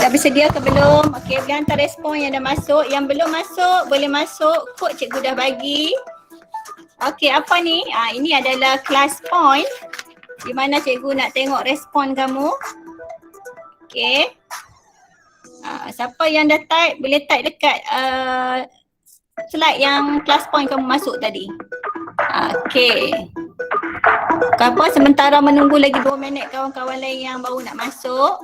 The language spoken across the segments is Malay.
Dah bersedia ke belum? Okey, boleh hantar respon yang dah masuk. Yang belum masuk, boleh masuk. Kod cikgu dah bagi. Okey, apa ni? Ini adalah class point di mana cikgu nak tengok respon kamu. Okey. Siapa yang dah type, boleh type dekat slide yang class point kamu masuk tadi. Okey. Apa sementara menunggu lagi 2 minit kawan-kawan lain yang baru nak masuk.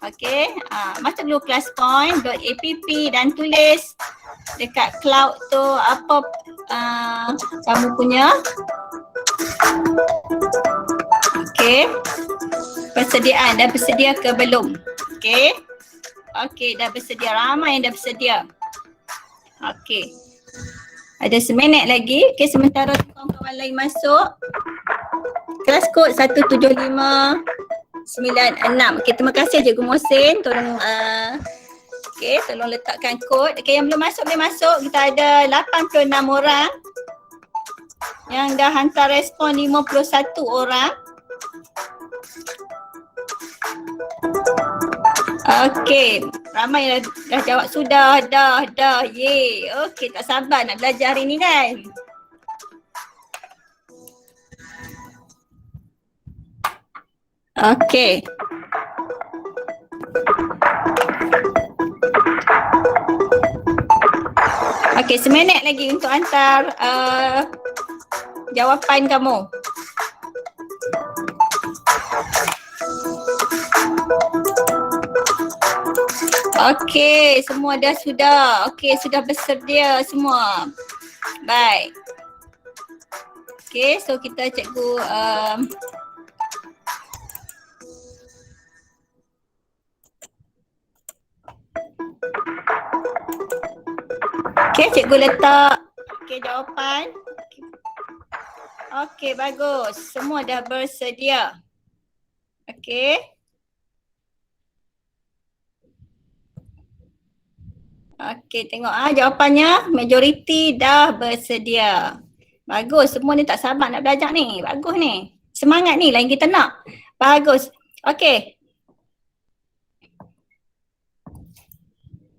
Okey, masuk dulu classpoint.app dan tulis dekat cloud tu apa kamu punya. Okey. Persediaan, dah bersedia ke belum? Okey. Okey, dah bersedia. Ramai yang dah bersedia. Okey. Ada seminit lagi. Okey, sementara kawan-kawan lain masuk. Kelas kod 17596. Okey, terima kasih Cikgu Mohsin. Tolong tolong letakkan kod. Okey, yang belum masuk boleh masuk. Kita ada 86 orang yang dah hantar respon, 51 orang. Okey, ramai dah jawab sudah, dah. Ye. Okey, tak sabar nak belajar hari ni kan. Okey. Okey, seminit lagi untuk hantar jawapan kamu. Okey, semua sudah. Okey, sudah bersedia semua. Baik. Okey, so kita cikgu okey, cikgu letak jawapan. Okey, bagus. Semua dah bersedia. Okey. Okey, tengok jawapannya. Majoriti dah bersedia. Bagus, semua ni tak sabar nak belajar ni. Bagus ni. Semangat ni lah yang kita nak. Bagus. Okey.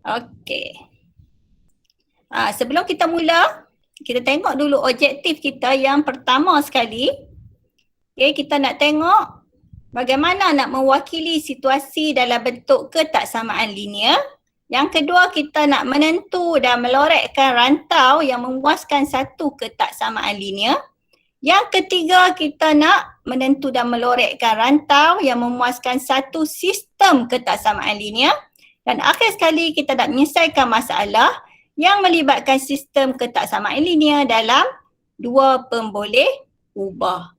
Okey. Sebelum kita mula, kita tengok dulu objektif kita yang pertama sekali. Okey, kita nak tengok bagaimana nak mewakili situasi dalam bentuk ketaksamaan linear. Yang kedua, kita nak menentu dan melorekkan rantau yang memuaskan satu ketaksamaan linear. Yang ketiga, kita nak menentu dan melorekkan rantau yang memuaskan satu sistem ketaksamaan linear. Dan akhir sekali, kita nak menyelesaikan masalah yang melibatkan sistem ketaksamaan linear dalam dua pemboleh ubah.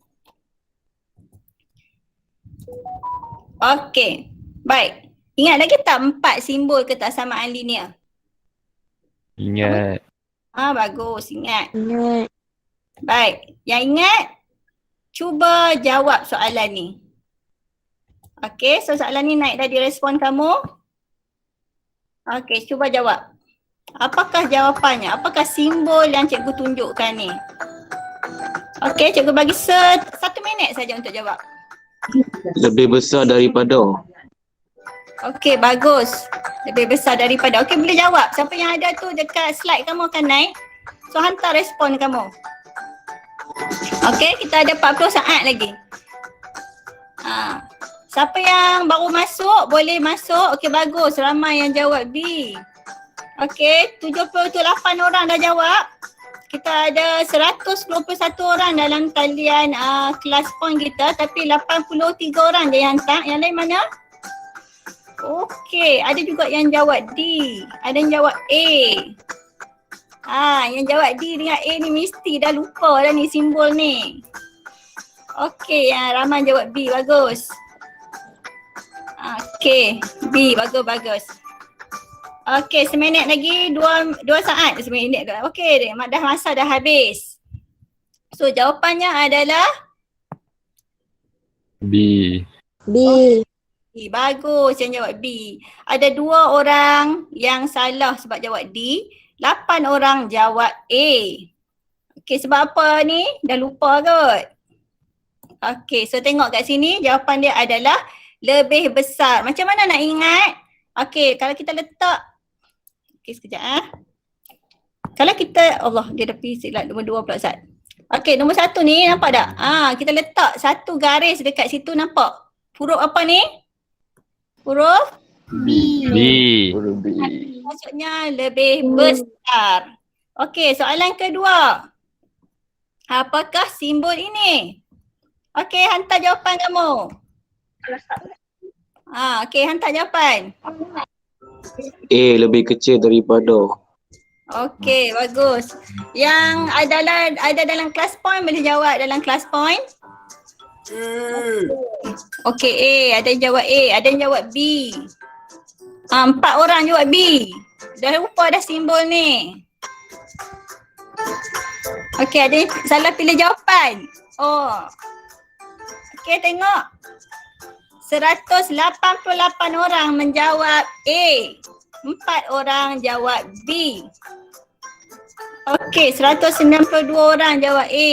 Okey, baik. Ingat lagi tak 4 simbol ketaksamaan linear? Ingat. Bagus, ingat. Ingat. Baik, yang ingat, cuba jawab soalan ni. Okey, so soalan ni naik dah di respon kamu. Okey, cuba jawab. Apakah jawapannya? Apakah simbol yang cikgu tunjukkan ni? Okey, cikgu bagi 1 minit saja untuk jawab. Lebih besar daripada. Okey, bagus. Lebih besar daripada. Okey, boleh jawab. Siapa yang ada tu dekat slide kamu akan naik. So, hantar respon kamu. Okey, kita ada 40 saat lagi. Siapa yang baru masuk, boleh masuk. Okey, bagus. Ramai yang jawab B. Okey, 78 orang dah jawab. Kita ada 121 orang dalam talian kelas point kita. Tapi 83 orang je yang hantar. Yang lain mana? Okey, ada juga yang jawab D. Ada yang jawab A. Yang jawab D dengan A ni mesti dah lupa dah ni simbol ni. Okey, ramai jawab B. Bagus. Okey, B. Bagus. Okey, seminit lagi. 2 saat. Seminit. Okey, dah masa dah habis. So, jawapannya adalah B. B. Bagus yang jawab B. Ada 2 orang yang salah sebab jawab D. 8 orang jawab A. Okey, sebab apa ni? Dah lupa kot. Okey, so tengok kat sini jawapan dia adalah lebih besar. Macam mana nak ingat? Okey, kalau kita letak. Okey, sekejap. Kalau kita, Allah, dia dah pergi silap nombor 2 pula Zat. Okey, nombor 1 ni nampak tak? Kita letak satu garis dekat situ, nampak? Huruf apa ni? Huruf B. maksudnya lebih besar. Okey, soalan kedua. Apakah simbol ini? Okey, hantar jawapan kamu. Okey, hantar jawapan. A lebih kecil daripada. Okey, bagus. Yang ada dalam kelas point boleh jawab dalam kelas point. Okey, A. Ada yang jawab A. Ada yang jawab B. 4 orang jawab B. Dah lupa dah simbol ni. Okey, ada yang salah pilih jawapan. Okey, tengok. 188 orang menjawab A. 4 orang jawab B. Okey, 192 orang jawab A.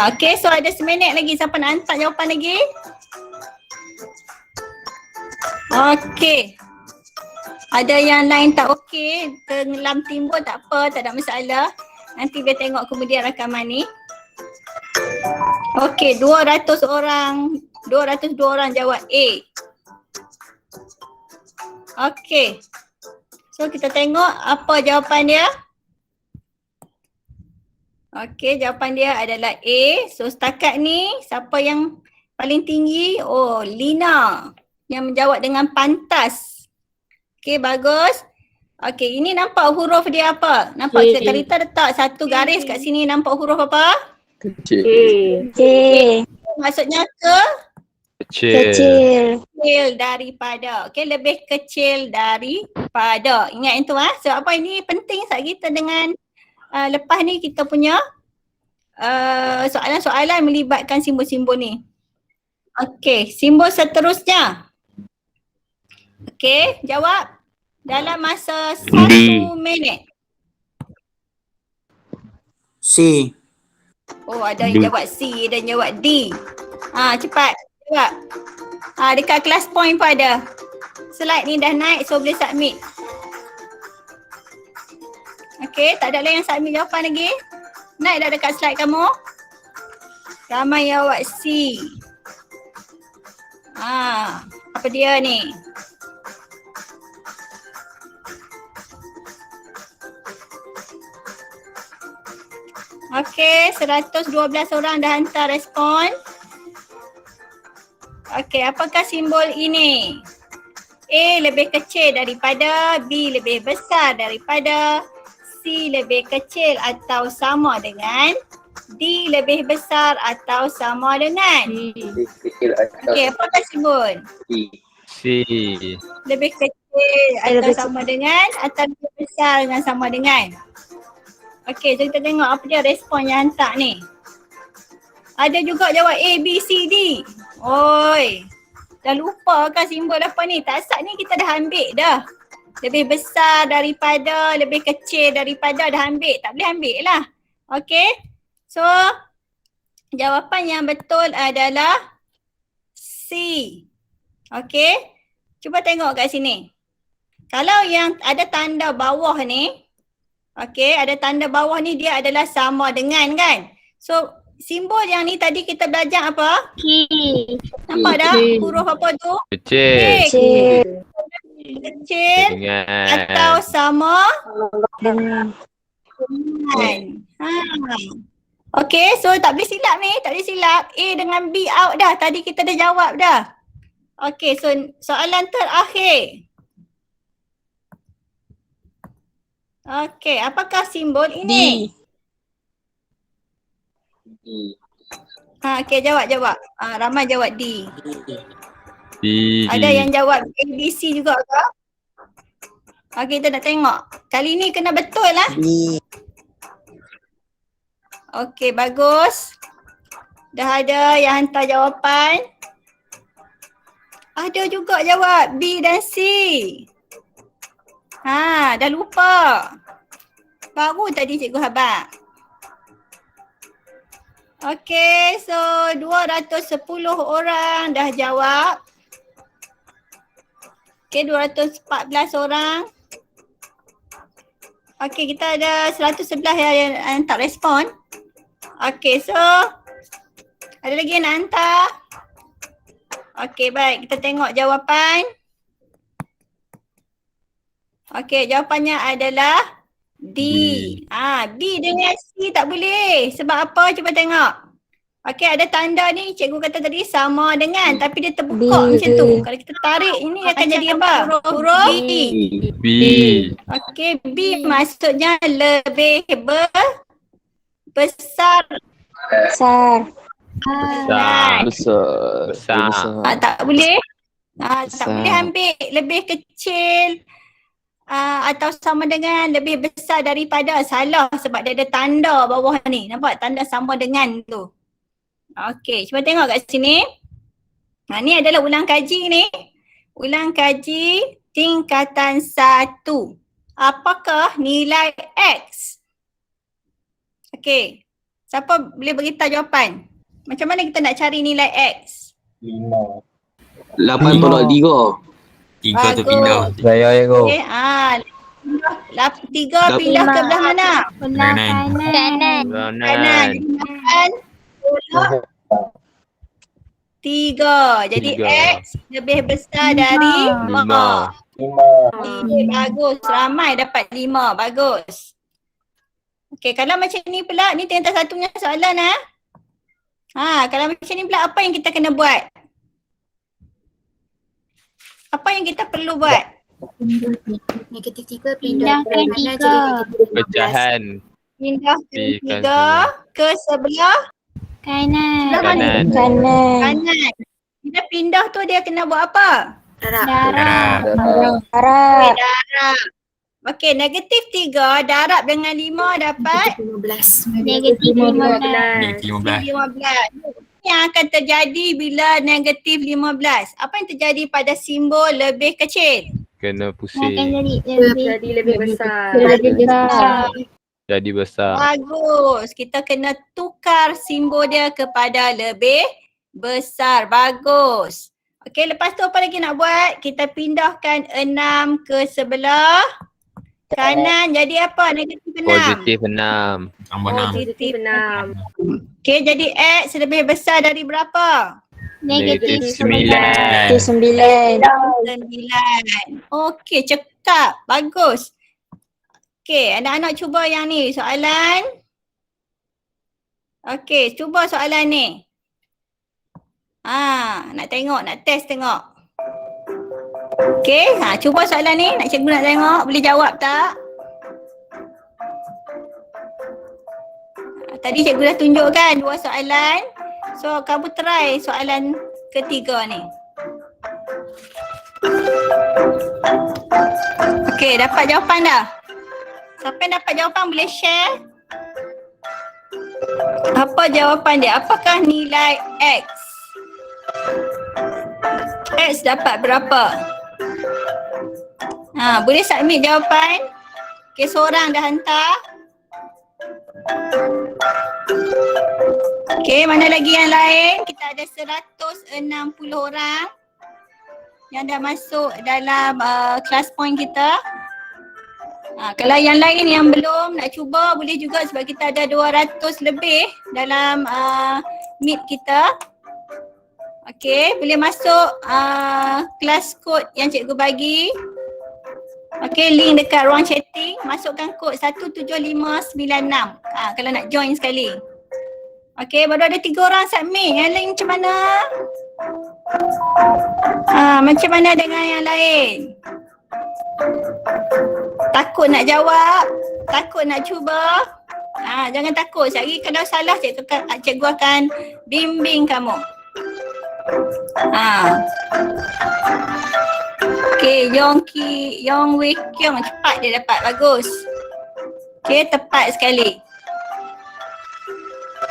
Okey, so ada seminit lagi. Siapa nak hantar jawapan lagi? Okey. Ada yang lain tak okey, tenggelam timbul tak apa, tak ada masalah. Nanti dia tengok kemudian rakaman ni. Okey, 202 orang jawab A. Okey. So kita tengok apa jawapan dia. Okey, jawapan dia adalah A. So setakat ni siapa yang paling tinggi? Lina yang menjawab dengan pantas. Okey, bagus. Okey, ini nampak huruf dia apa? Nampak K. Karita letak satu garis kat sini, nampak huruf apa? Kecil. Maksudnya Kecil. kecil daripada. Okey, lebih kecil daripada. Ingat itu So apa ini penting saat kita dengan lepas ni kita punya soalan-soalan melibatkan simbol-simbol ni. Okey, simbol seterusnya. Okey, jawab dalam masa 1 minit. C. Ada yang jawab C, ada yang jawab D. Cepat jawab. Dekat kelas point pun ada. Slide ni dah naik, so boleh submit. Okey, tak ada lagi yang submit jawapan lagi? Naik dah dekat slide kamu? Ramai yang jawab C. Apa dia ni? Okey, 112 orang dah hantar respon. Okey, apakah simbol ini? A lebih kecil daripada, B lebih besar daripada, C lebih kecil atau sama dengan, D lebih besar atau sama dengan. Okey, apakah simbol? C. Lebih kecil atau sama dengan atau lebih besar dengan sama dengan. Okey, so kita tengok apa dia respon yang hantar ni. Ada juga jawab A, B, C, D. Dah lupa kan simbol apa ni? Tak sat ni kita dah ambil dah. Lebih besar daripada, lebih kecil daripada dah ambil. Tak boleh ambil lah. Okey. So, jawapan yang betul adalah C. Okey. Cuba tengok kat sini. Kalau yang ada tanda bawah ni, okey, ada tanda bawah ni dia adalah sama dengan kan? So, simbol yang ni tadi kita belajar apa? Nampak dah huruf apa tu? Kecil. Kecil atau sama dengan. Okey, so tak boleh silap ni, tak boleh silap. A dengan B out dah. Tadi kita dah jawab dah. Okey, so soalan terakhir. Okey, apakah simbol ini? D. Okey, jawab. Ramai jawab D. D. Ada yang jawab A, B, C juga ke? Okey, kita nak tengok. Kali ni kena betul lah. B. Okey, bagus. Dah ada yang hantar jawapan. Ada juga jawab B dan C. Dah lupa. Baru tadi cikgu habaq. Okey, so 210 orang dah jawab. Okey, 214 orang. Okey, kita ada 111 yang tak respon. Okey, so ada lagi yang nak hantar? Okey, baik. Kita tengok jawapan. Okey, jawapannya adalah D. B dengan C tak boleh. Sebab apa? Cuba tengok. Okey, ada tanda ni cikgu kata tadi sama dengan tapi dia terbuka macam tu. Kalau kita tarik ini akan jadi apa? Huruf B. B. Okey, B maksudnya lebih besar. Besar. Besar. Tak boleh. Tak Besar. boleh ambil lebih kecil atau sama dengan lebih besar daripada. Salah sebab dia ada tanda bawah ni. Nampak tanda sama dengan tu. Okey, cuba tengok kat sini. Ni adalah ulang kaji ni. Ulang kaji tingkatan 1. Apakah nilai X? Okey. Siapa boleh beritahu jawapan? Macam mana kita nak cari nilai X? 8 tolak 3. 3 tu pindah. Saya go. Okey, 3 pindah ke belah mana? Kanan. Kanan. Kanan. 3. Jadi Tiga. X lebih besar dari 5. 5. Bagus. Ramai dapat 5. Bagus. Okey, kalau macam ni pula, ni tingkatan 1 punya soalan kalau macam ni pula apa yang kita kena buat? Apa yang kita perlu buat? Negatif 3 pindah Pindahkan ke mana 3. jadi negatif 15. Pecahan. Pindahkan 3 Pindah ke sebelah Kanan. Sebelah mana? Kanan. kanan. Bila pindah tu dia kena buat apa? Darab. Darab. Darab. Okey, negatif 3 darab dengan 5 dapat 15. Negatif 15. Negatif 15. 15. Yang akan terjadi bila negatif 15? Apa yang terjadi pada simbol lebih kecil? Kena Akan pusing. jadi lebih besar. lebih besar. Jadi besar. Bagus. Kita kena tukar simbol dia kepada lebih besar. Bagus. Okey, lepas tu apa lagi nak buat? Kita pindahkan 6 ke sebelah kanan. Jadi apa? Negatif 6. Positif 6. Tambah 6. Positif 6. Okey, jadi X lebih besar dari berapa? Negatif Negatif 9. 9. 9. Okey, cekap. Bagus. Okey, anak-anak cuba yang ni soalan. Okey, cuba soalan ni. Nak tengok, nak test tengok. Okey, cuba soalan ni. Cikgu nak tengok, boleh jawab tak? Tadi cikgu dah tunjukkan 2 soalan. So, kamu try soalan ketiga ni. Okey, dapat jawapan dah? Siapa yang dapat jawapan boleh share? Apa jawapan dia? Apakah nilai X? X dapat berapa? Boleh submit jawapan? Okey, seorang dah hantar. Okey, mana lagi yang lain? Kita ada 160 orang yang dah masuk dalam class point kita. Kalau yang lain yang belum nak cuba boleh juga sebab kita ada 200 lebih dalam meet kita. Okey, boleh masuk class code yang cikgu bagi. Okey, link dekat ruang chatting. Masukkan kod 17596 kalau nak join sekali. Okey, baru ada 3 orang submit. Yang lain macam mana? Macam mana dengan yang lain? Takut nak jawab? Takut nak cuba? Jangan takut. Sekejap lagi kalau salah cikgu akan bimbing kamu. Okey, Yong Wei Kiong cepat dia dapat. Bagus. Okey, tepat sekali.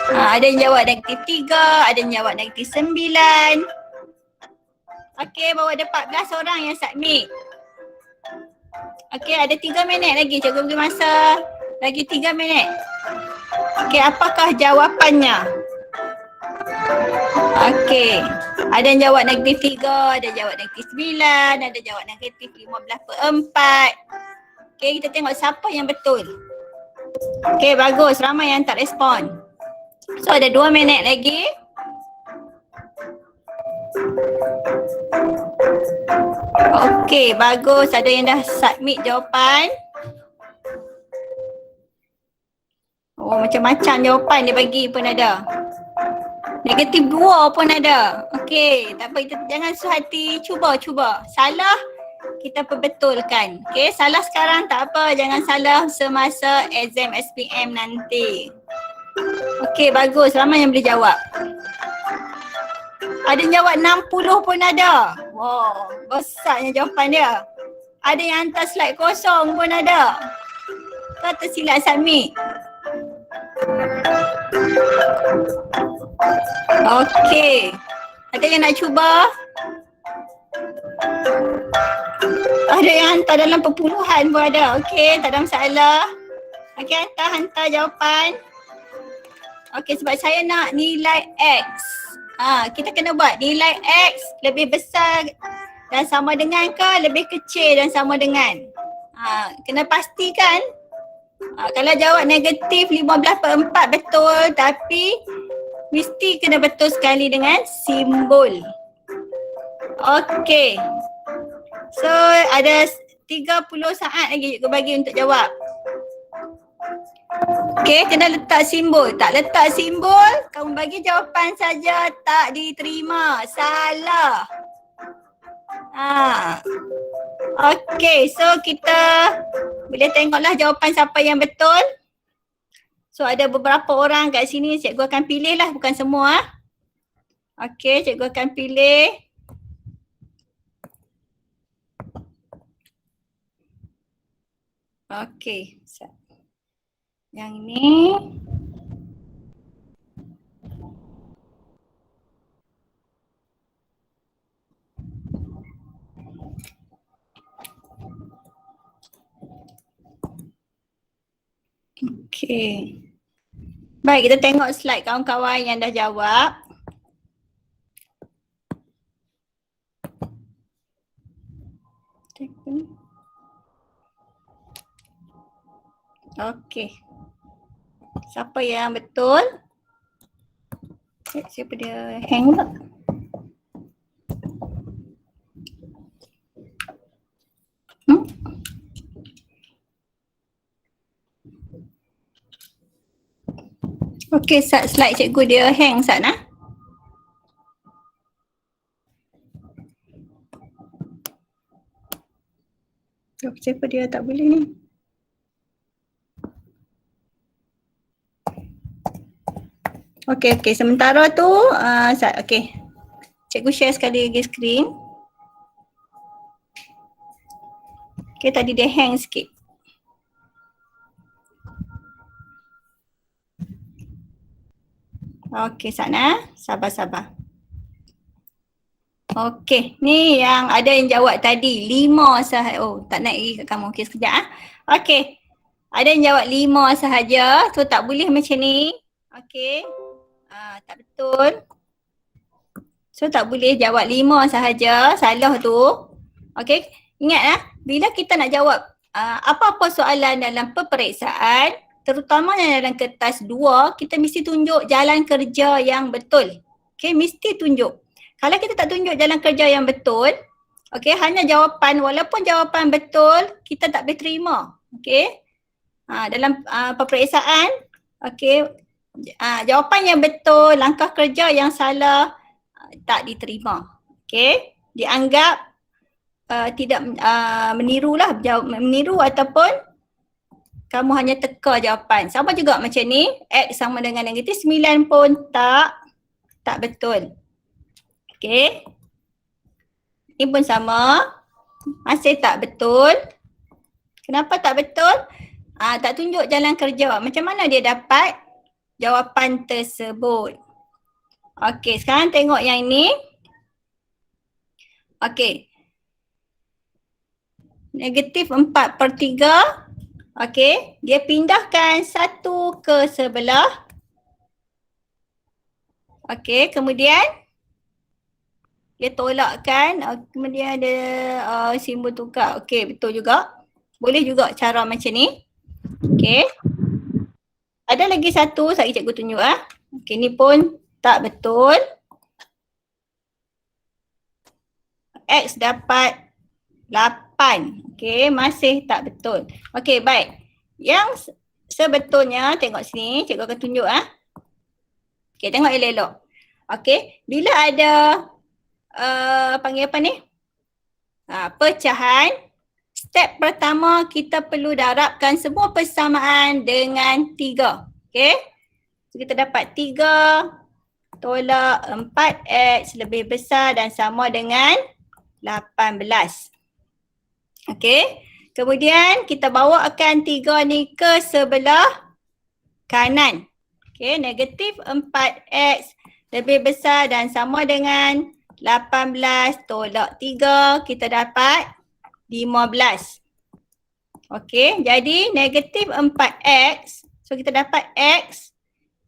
Ada yang jawab negatif 3, ada yang jawab negatif 9. Okey, baru ada 14 orang yang submit. Okey, ada 3 minit lagi. Cikgu beri masa lagi 3 minit. Okey, apakah jawapannya? Okey. Ada yang jawab negatif 3, ada yang jawab negatif 9, ada yang jawab negatif 15/4. Okey, kita tengok siapa yang betul. Okey, bagus. Ramai yang tak respon. So, ada 2 minit lagi. Okey, bagus. Ada yang dah submit jawapan. Oh, macam-macam jawapan dia bagi pun ada. Negatif 2 pun ada. Okey, tak apa, kita jangan susah hati. Cuba. Salah, kita perbetulkan. Okey, salah sekarang tak apa. Jangan salah semasa exam SPM nanti. Okey, bagus. Ramai yang boleh jawab. Ada yang jawab 60 pun ada. Wow, besarnya jawapan dia. Ada yang hantar slide kosong pun ada. Kau tersilap submit. Okey. Ada yang nak cuba? Ada yang hantar dalam perpuluhan pun ada. Okey, tak ada masalah. Okey, hantar jawapan. Okey, sebab saya nak nilai X. Kita kena buat nilai X lebih besar dan sama dengan ke lebih kecil dan sama dengan. Kena pastikan. Kalau jawab negatif 15/4 betul, tapi mesti kena betul sekali dengan simbol. Okey. So ada 30 saat lagi cikgu bagi untuk jawab. Okey, kena letak simbol. Tak letak simbol, kamu bagi jawapan saja tak diterima. Salah. Okey, so kita boleh tengoklah jawapan siapa yang betul. So ada beberapa orang kat sini, cikgu akan pilih lah, bukan semua. Okey, cikgu akan pilih. Okey, yang ni. Okey. Baik, kita tengok slide kawan-kawan yang dah jawab. Okey. Siapa yang betul? Siapa dia hang pula? Okey, slide cikgu dia hang Sana. Siapa dia tak boleh ni? Okey, sementara tu okey. Cikgu share sekali lagi skrin. Okey, tadi dia hang sikit. Okey, Sana. Sabar. Okey, ni yang ada yang jawab tadi. 5 sahaja. Oh, tak naik lagi kat kamu. Okey, sekejap. Okey. Ada yang jawab 5 sahaja. So, tak boleh macam ni. Okey. Tak betul. So, tak boleh jawab 5 sahaja. Salah tu. Okey. Ingat bila kita nak jawab apa-apa soalan dalam peperiksaan, terutamanya dalam kertas 2, kita mesti tunjuk jalan kerja yang betul. Okey, mesti tunjuk. Kalau kita tak tunjuk jalan kerja yang betul, okey, hanya jawapan, walaupun jawapan betul, kita tak boleh terima. Okey. Dalam peperiksaan, okey, jawapan yang betul, langkah kerja yang salah tak diterima. Okey, dianggap tidak meniru ataupun kamu hanya teka jawapan. Sama juga macam ni, X sama dengan negatif 9 pun tak betul. Okey. Ini pun sama, masih tak betul. Kenapa tak betul? Tak tunjuk jalan kerja. Macam mana dia dapat jawapan tersebut? Okey, sekarang tengok yang ini. Okey. Negatif 4/3. Okey, dia pindahkan 1 ke sebelah. Okey, kemudian dia tolakkan, kemudian ada simbol tukar. Okey, betul juga. Boleh juga cara macam ni. Okey. Ada lagi satu, saya cikgu tunjuk Okey, ni pun tak betul. X dapat 8. Okey, masih tak betul. Okey, baik. Yang sebetulnya, tengok sini, cikgu akan tunjuk Okey, tengok elok-elok. Okey, bila ada panggil apa ni? Pecahan. Step pertama kita perlu darabkan semua persamaan dengan 3. Okey. So, kita dapat 3 tolak 4x lebih besar dan sama dengan 18. Okey. Kemudian kita bawakan 3 ni ke sebelah kanan. Okey, negatif 4x lebih besar dan sama dengan 18 tolak 3, kita dapat 15. Okey, jadi negatif 4x, so kita dapat x,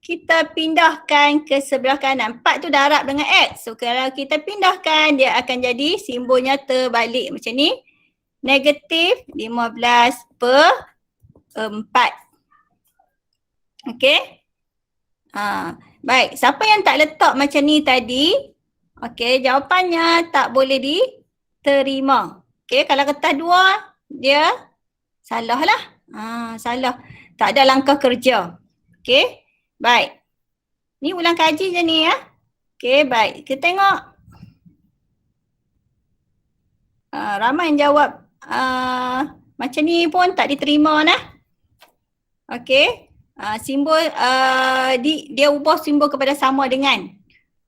kita pindahkan ke sebelah kanan. 4 tu darab dengan x, so kalau kita pindahkan dia akan jadi simbolnya terbalik macam ni. Negatif 15/4. Okey. Baik, siapa yang tak letak macam ni tadi? Okey, jawapannya tak boleh diterima. Okey, kalau kertas 2 dia salah lah. Salah. Tak ada langkah kerja. Okey, baik. Ni ulang kaji je ni Okey, baik. Kita tengok. Ramai yang jawab macam ni pun tak diterima Okey. Simbol dia ubah simbol kepada sama dengan.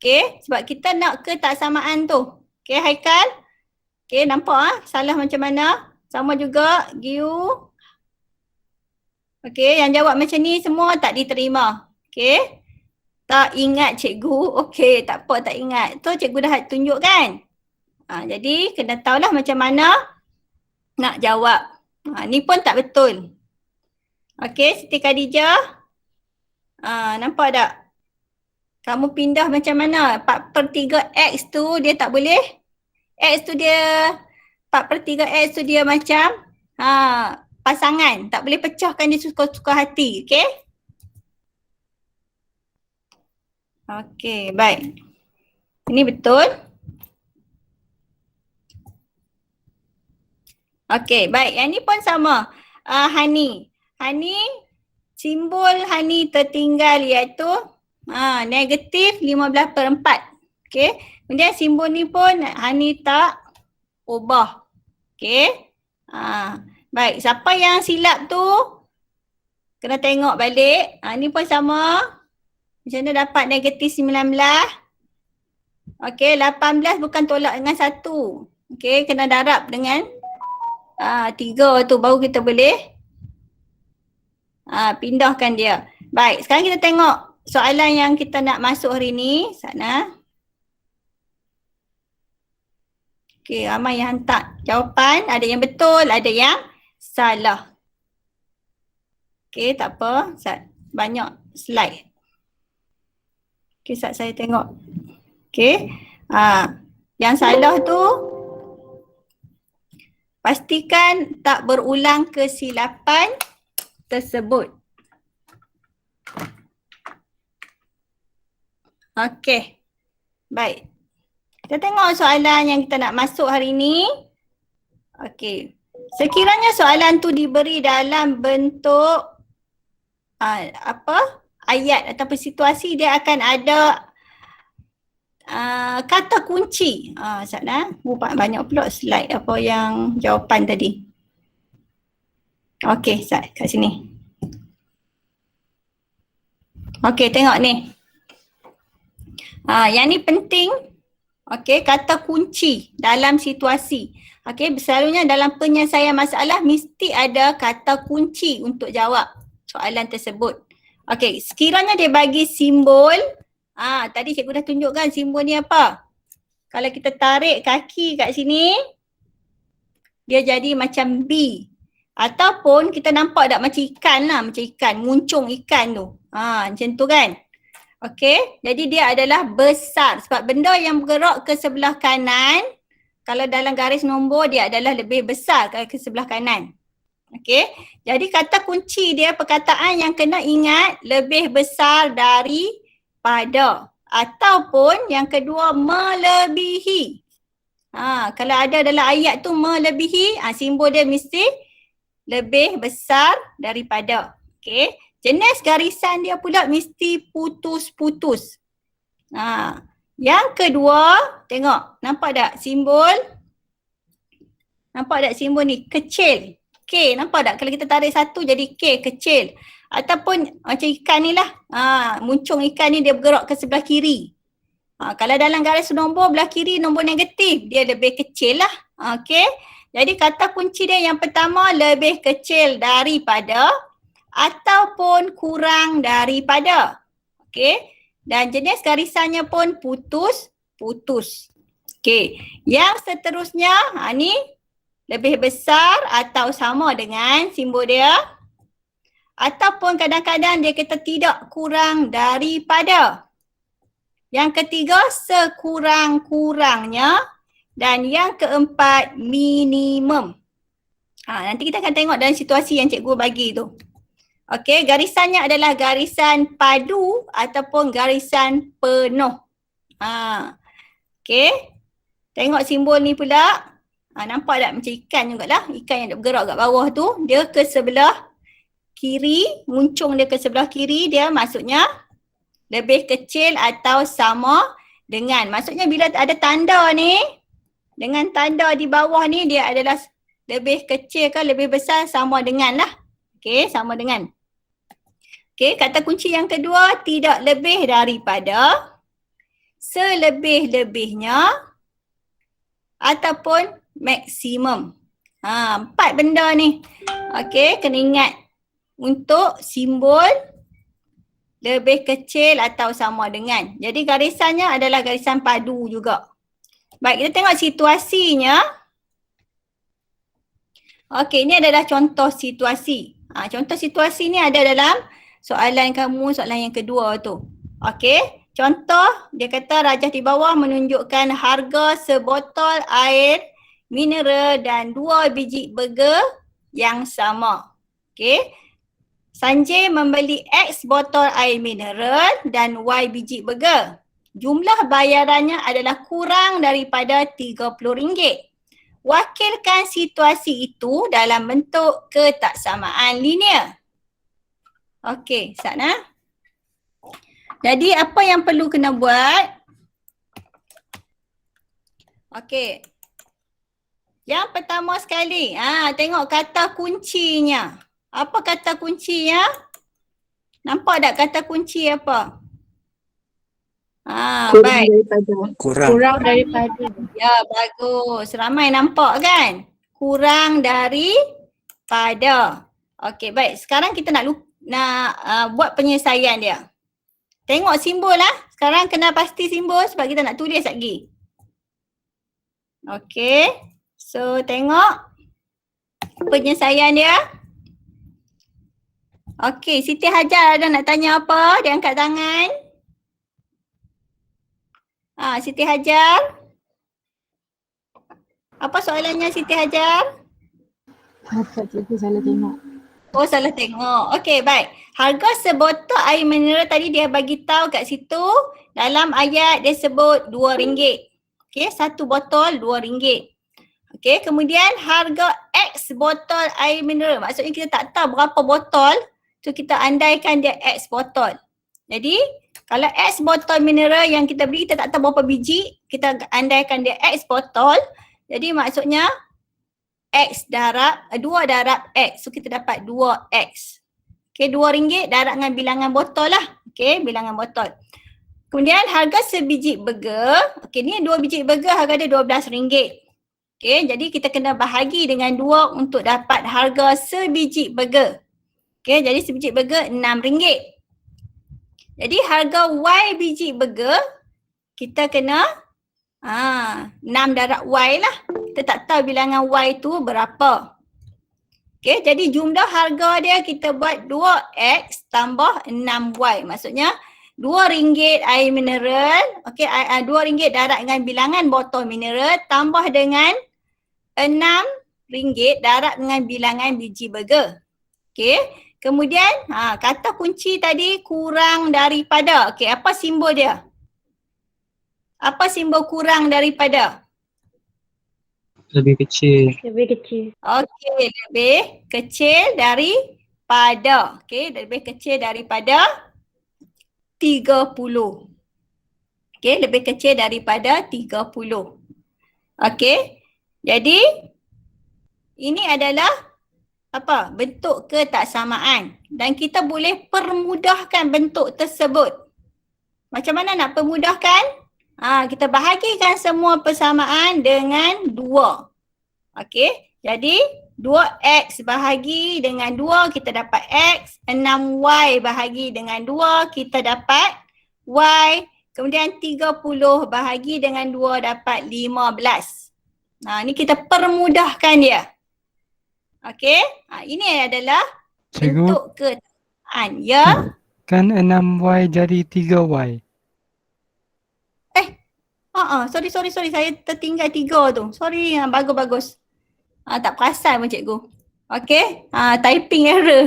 Okey, sebab kita nak ke tak samaan tu. Okey, Haikal. Okey, nampak salah macam mana? Sama juga Giu. Okey, yang jawab macam ni semua tak diterima. Okey. Tak ingat cikgu. Okey, tak apa tak ingat. Tu cikgu dah tunjuk kan? Jadi kena tahulah macam mana nak jawab. Ni pun tak betul. Okey, Siti Khadijah. Nampak tak? Kamu pindah macam mana? 4/3 X tu dia tak boleh. X tu dia 4/3 X tu dia macam pasangan. Tak boleh pecahkan dia suka-suka hati. Okey? Okey, baik. Ini betul. Okey, baik. Yang ni pun sama. Hani. Hani, simbol Hani tertinggal iaitu negatif 15/4. Okey. Kemudian simbol ni pun Hani tak ubah. Okey. Baik, siapa yang silap tu kena tengok balik. Ni pun sama. Macam mana dapat negatif 19? Okey, 18 bukan tolak dengan 1. Okey, kena darab dengan 3 tu baru kita boleh pindahkan dia. Baik, sekarang kita tengok soalan yang kita nak masuk hari ni. Sana. Okey, ramai yang hantar jawapan. Ada yang betul, ada yang salah. Okey, tak apa. Banyak slide. Okey, saya tengok. Okey. Yang salah tu pastikan tak berulang kesilapan tersebut. Okey. Baik. Kita tengok soalan yang kita nak masuk hari ni. Okey. Sekiranya soalan tu diberi dalam bentuk ayat ataupun situasi, dia akan ada kata kunci. Sana banyak pula slide apa yang jawapan tadi. Okey, kat sini. Okey, tengok ni. Yang ni penting. Okey, kata kunci dalam situasi. Okey, selalunya dalam penyelesaian masalah mesti ada kata kunci untuk jawab soalan tersebut. Okey, sekiranya dia bagi simbol, tadi cikgu dah tunjukkan simbol ni apa. Kalau kita tarik kaki kat sini, dia jadi macam B. Ataupun kita nampak tak macam ikan lah, macam ikan, muncung ikan tu. Macam tu kan. Okey, jadi dia adalah besar sebab benda yang bergerak ke sebelah kanan, kalau dalam garis nombor dia adalah lebih besar ke sebelah kanan. Okey, jadi kata kunci dia perkataan yang kena ingat lebih besar daripada ataupun yang kedua melebihi. Kalau ada dalam ayat tu melebihi, simbol dia mesti lebih besar daripada. Okey. Jenis garisan dia pula mesti putus-putus. Yang kedua, tengok, nampak tak simbol? Nampak tak simbol ni? Kecil. K, nampak tak? Kalau kita tarik satu jadi K, kecil. Ataupun macam ikan ni lah. Muncung ikan ni dia bergerak ke sebelah kiri. Kalau dalam garis nombor, belah kiri nombor negatif, dia lebih kecil lah. Okey. Jadi kata kunci dia yang pertama lebih kecil daripada ataupun kurang daripada. Okey. Dan jenis garisannya pun putus-putus. Okey. Yang seterusnya, ni lebih besar atau sama dengan simbol dia. Ataupun kadang-kadang dia kata tidak kurang daripada. Yang ketiga, sekurang-kurangnya. Dan yang keempat, minimum. Nanti kita akan tengok dalam situasi yang cikgu bagi tu. Okey, garisannya adalah garisan padu ataupun garisan penuh. Okey. Tengok simbol ni pula. Nampak tak macam ikan jugalah. Ikan yang bergerak kat bawah tu. Dia ke sebelah kiri. Muncung dia ke sebelah kiri. Dia maksudnya lebih kecil atau sama dengan. Maksudnya bila ada tanda ni. Dengan tanda di bawah ni dia adalah lebih kecil ke lebih besar sama dengan lah. Okey, sama dengan. Okey, kata kunci yang kedua tidak lebih daripada, selebih-lebihnya ataupun maksimum. 4 benda ni. Okey, kena ingat untuk simbol lebih kecil atau sama dengan. Jadi garisannya adalah garisan padu juga. Baik, kita tengok situasinya. Okey, ini adalah contoh situasi. Contoh situasi ni ada dalam soalan kamu, soalan yang kedua tu. Okey, contoh dia kata rajah di bawah menunjukkan harga sebotol air mineral dan 2 biji burger yang sama. Okey, Sanjay membeli X botol air mineral dan Y biji burger. Jumlah bayarannya adalah kurang daripada RM30. Wakilkan situasi itu dalam bentuk ketaksamaan linear. Okey, Sana. Jadi apa yang perlu kena buat? Okey. Yang pertama sekali, tengok kata kuncinya. Apa kata kuncinya? Nampak tak kata kunci apa? Baik. Kurang daripada. Ya, bagus. Ramai nampak kan? Kurang daripada. Okey, baik. Sekarang kita nak buat penyelesaian dia. Tengok simbol lah. Sekarang kena pasti simbol sebab kita nak tulis lagi. Okey. So, tengok penyelesaian dia. Okey, Siti Hajar ada nak tanya apa? Dia angkat tangan. Siti Hajar. Apa soalannya Siti Hajar? Cikgu salah tengok. Oh, salah tengok. Okey, baik. Harga sebotol air mineral tadi dia bagi tahu kat situ dalam ayat dia sebut RM2. Okey, satu botol RM2. Okey, kemudian harga X botol air mineral. Maksudnya kita tak tahu berapa botol, so kita andaikan dia X botol. Jadi, kalau X botol mineral yang kita beli, kita tak tahu berapa biji, kita andaikan dia X botol. Jadi maksudnya X darab, 2 darab X. So kita dapat 2X. Okay, RM2 darab dengan bilangan botol lah. Okay, bilangan botol. Kemudian harga sebiji burger. Okay, ni 2 biji burger harga dia RM12. Okay, jadi kita kena bahagi dengan 2 untuk dapat harga sebiji burger. Okay, jadi sebiji burger RM6. Jadi harga Y biji burger kita kena 6 darab Y lah. Kita tak tahu bilangan Y tu berapa. Okay, jadi jumlah harga dia kita buat 2X tambah 6Y. Maksudnya RM2 air mineral, okey, RM2 darat dengan bilangan botol mineral tambah dengan RM6 darat dengan bilangan biji burger. Okey. Kemudian kata kunci tadi kurang daripada. Okey, apa simbol dia? Apa simbol kurang daripada? Lebih kecil. Lebih kecil. Okey, lebih kecil daripada. Okey, lebih kecil daripada 30. Okey, lebih kecil daripada 30. Okey. Jadi ini adalah apa? Bentuk ketaksamaan dan kita boleh permudahkan bentuk tersebut. Macam mana nak permudahkan? Kita bahagikan semua persamaan dengan 2. Okey. Jadi 2x bahagi dengan 2 kita dapat x, 6y bahagi dengan 2 kita dapat y, kemudian 30 bahagi dengan 2 dapat 15. Ni kita permudahkan dia. Okey, ini adalah Cikgu, bentuk ketaksamaan. Ya, kan 6y jadi 3y. sorry saya tertinggal 3 tu. Sorry, bagus. Tak perasan pun cikgu. Okey, typing error.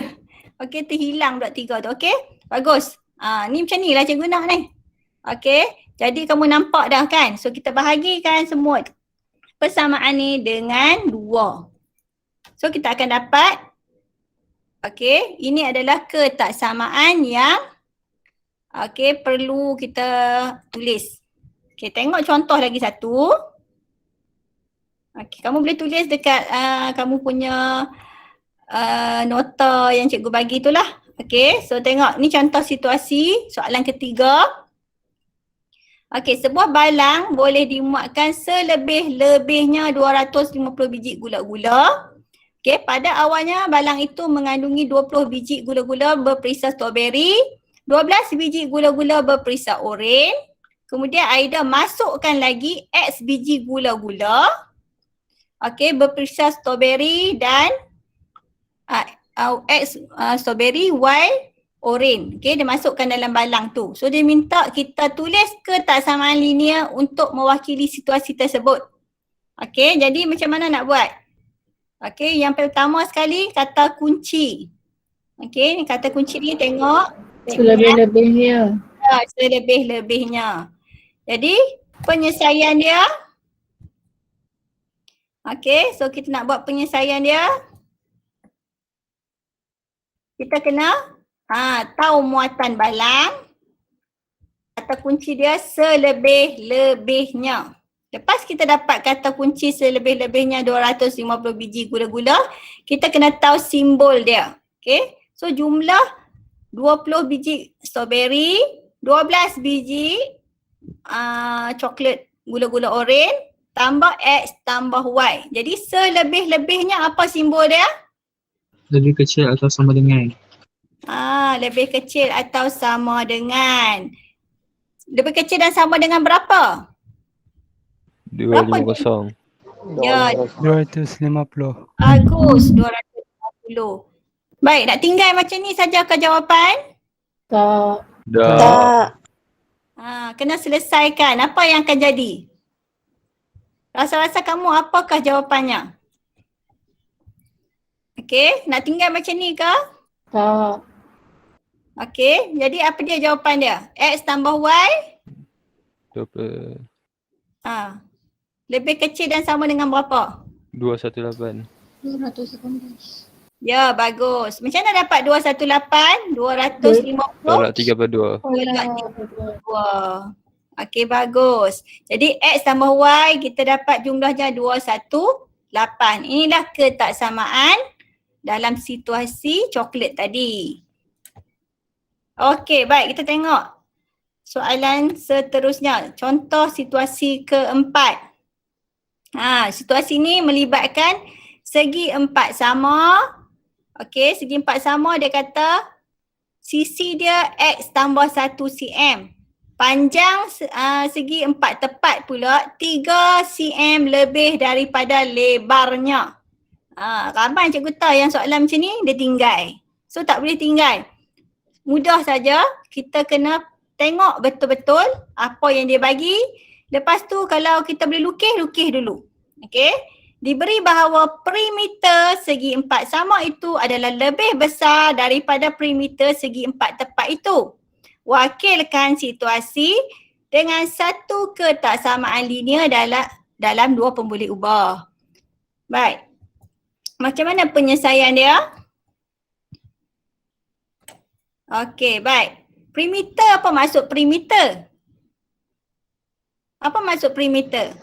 Okey, terhilang pula 3 tu. Okey, bagus. Ni macam ni lah cikgu nak ni. Okey, jadi kamu nampak dah kan? So kita bahagikan semua persamaan ni dengan 2. So kita akan dapat, okey, ini adalah ketaksamaan yang perlu kita tulis. Okey, tengok contoh lagi satu. Okey, kamu boleh tulis dekat kamu punya nota yang cikgu bagi tu lah. Okey, so tengok ni contoh situasi soalan ketiga. Okey, sebuah balang boleh dimuatkan selebih-lebihnya 250 biji gula-gula. Okey, pada awalnya balang itu mengandungi 20 biji gula-gula berperisa stroberi, 12 biji gula-gula berperisa oren. Kemudian Aida masukkan lagi X biji gula-gula. Okey, berperisa stroberi dan X stroberi, Y oren. Okey, dia masukkan dalam balang tu. So dia minta kita tulis ketaksamaan linear untuk mewakili situasi tersebut. Okey, jadi macam mana nak buat? Okey, yang pertama sekali kata kunci. Okey, ni kata kunci ni tengok. Selebih-lebihnya. Selebih-lebihnya. Jadi penyelesaian dia. Okey, so kita nak buat penyelesaian dia. Kita kena tahu muatan balang. Kata kunci dia selebih-lebihnya. Lepas kita dapat kata kunci selebih-lebihnya 250 biji gula-gula, kita kena tahu simbol dia. Okay, so jumlah 20 biji strawberry, 12 biji coklat gula-gula oren, tambah X tambah Y. Jadi selebih-lebihnya apa simbol dia? Lebih kecil atau sama dengan. Lebih kecil atau sama dengan. Lebih kecil dan sama dengan berapa? 250. Ya, 250. bagus, 250. Baik, nak tinggal macam ni saja ke jawapan? Tak. Dah. Kena selesaikan. Apa yang akan jadi? Rasa-rasa kamu apakah jawapannya? Okey, nak tinggal macam ni ke? Tak. Okey, jadi apa dia jawapan dia? X tambah Y? Berapa? Lebih kecil dan sama dengan berapa? 218. 218. Ya, bagus. Macam mana dapat 218? 250? Tolak 3/2. Okey, bagus. Jadi X tambah Y kita dapat jumlahnya 218. Inilah ketaksamaan dalam situasi coklat tadi. Okey, baik, kita tengok soalan seterusnya. Contoh situasi keempat. Situasi ni melibatkan segi 4 sama. Okey, segi 4 sama dia kata sisi dia X tambah 1 cm. Panjang segi 4 tepat pula 3 cm lebih daripada lebarnya. Ramai cikgu tahu yang soalan macam ni dia tinggal. So tak boleh tinggal. Mudah saja kita kena tengok betul-betul apa yang dia bagi. Lepas tu kalau kita boleh lukis dulu. Okey. Diberi bahawa perimeter segi empat sama itu adalah lebih besar daripada perimeter segi empat tepat itu. Wakilkan situasi dengan satu ketaksamaan linear dalam dua pemboleh ubah. Baik. Macam mana penyelesaian dia? Okey, baik. Perimeter, apa maksud perimeter? Apa maksud perimeter?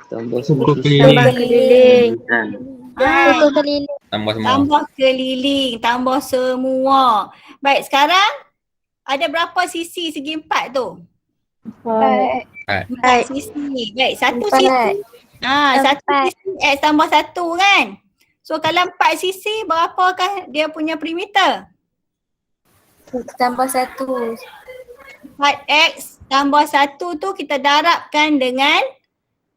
Pukul Tambah keliling. keliling. Ah, Pukul keliling. Tambah semua. tambah keliling, tambah semua. Baik, sekarang ada berapa sisi segi empat tu? Empat sisi. Baik, satu sisi. Satu Empat. sisi X tambah satu kan? So kalau empat sisi, berapakah dia punya perimeter? Tambah 1. 4X tambah 1 tu kita darabkan dengan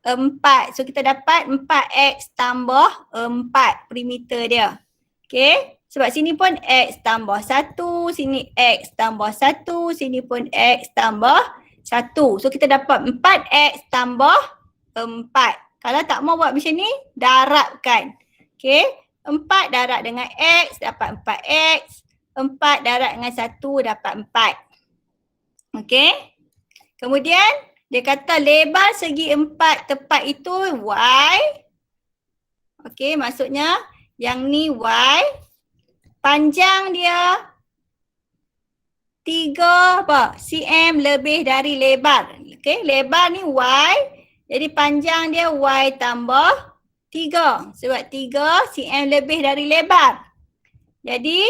4. So kita dapat 4X tambah 4 perimeter dia. Okay. Sebab sini pun X tambah 1, sini X tambah 1, sini pun X tambah 1. So kita dapat 4X tambah 4. Kalau tak mau buat macam ni, darabkan. Okay. 4 darab dengan X dapat 4X. 4 darab dengan 1 dapat 4. Okey. Kemudian dia kata lebar segi 4 tepat itu Y. Okey, maksudnya yang ni Y. Panjang dia 3 cm lebih dari lebar. Okey, lebar ni Y. Jadi panjang dia Y tambah 3. Sebab 3 cm lebih dari lebar. Jadi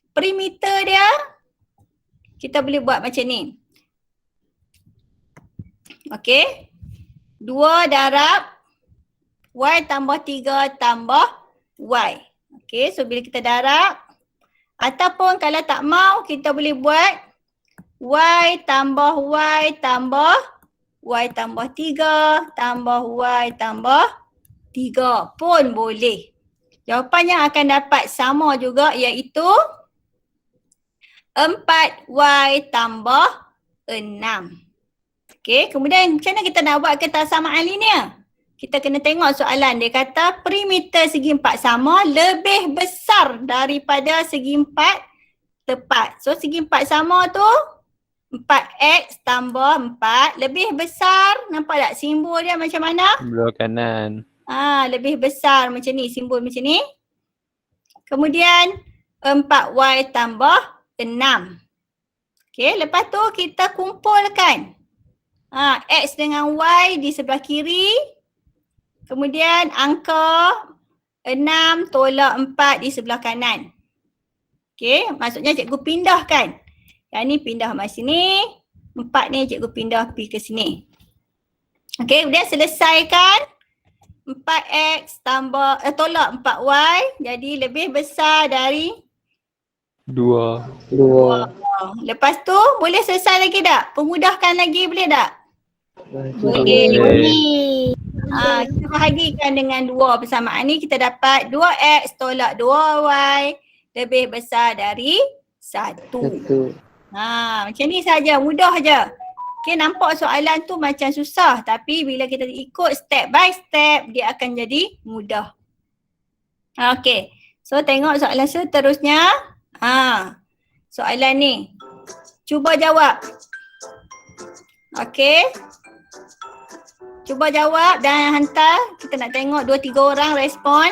perimeter dia kita boleh buat macam ni. Okey. 2 darab Y tambah 3 tambah Y. Okey, so bila kita darab ataupun kalau tak mau kita boleh buat Y tambah Y tambah Y tambah 3 tambah Y tambah 3 pun boleh. Jawapannya akan dapat sama juga iaitu 4Y tambah 6. Okey, kemudian macam mana kita nak buat ketaksamaan linear? Kita kena tengok soalan. Dia kata perimeter segi 4 sama lebih besar daripada segi 4 tepat. So segi 4 sama tu 4X tambah 4 lebih besar. Nampak tak simbol dia macam mana? Belah kanan. Lebih besar macam ni, simbol macam ni. Kemudian 4Y tambah 6. Okey, lepas tu kita kumpulkan. X dengan Y di sebelah kiri. Kemudian angka 6 tolak 4 di sebelah kanan. Okey, maksudnya cikgu pindahkan. Yang ni pindah mas sini. 4 ni cikgu pindah pergi ke sini. Okey, kemudian selesaikan. 4X tambah tolak 4Y. Jadi lebih besar dari 2. Lepas tu boleh selesai lagi tak? Pemudahkan lagi boleh tak? Boleh. Kita bahagikan dengan 2 persamaan ni kita dapat 2X tolak 2Y lebih besar dari 1. Macam ni saja, mudah je. Okay, nampak soalan tu macam susah tapi bila kita ikut step by step dia akan jadi mudah. Okay, so tengok soalan seterusnya. Soalan ni. Cuba jawab. Okay. Cuba jawab dan hantar. Kita nak tengok 2-3 orang respon.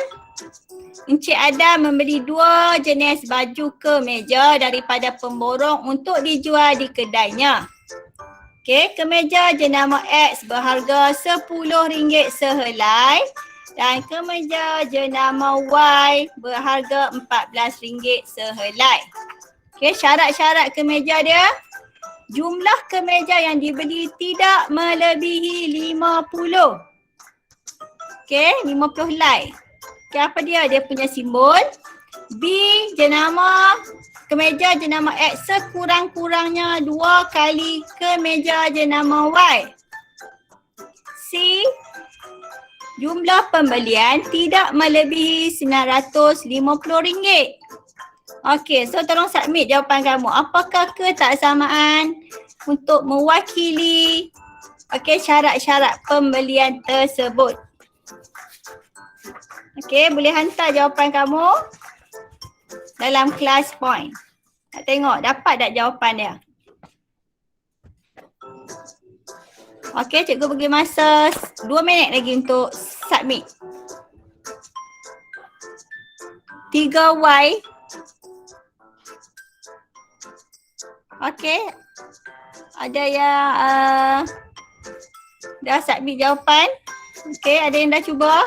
Encik Adam membeli 2 jenis baju kemeja daripada pemborong untuk dijual di kedainya. Okay, kemeja jenama X berharga RM10 sehelai dan kemeja jenama Y berharga RM14 sehelai. Okay, syarat-syarat kemeja dia. Jumlah kemeja yang dibeli tidak melebihi 50. Okay, 50 helai. Okay, apa dia? Dia punya simbol. B, jenama kemeja jenama X sekurang-kurangnya 2 kali kemeja jenama Y. C, jumlah pembelian tidak melebihi RM950. Okey, so tolong submit jawapan kamu. Apakah ketaksamaan untuk mewakili syarat-syarat pembelian tersebut. Boleh hantar jawapan kamu dalam class point. Nak tengok dapat tak jawapan dia. Cikgu bagi masa 2 minit lagi untuk submit. 3Y. Ada yang dah submit jawapan. Ada yang dah cuba.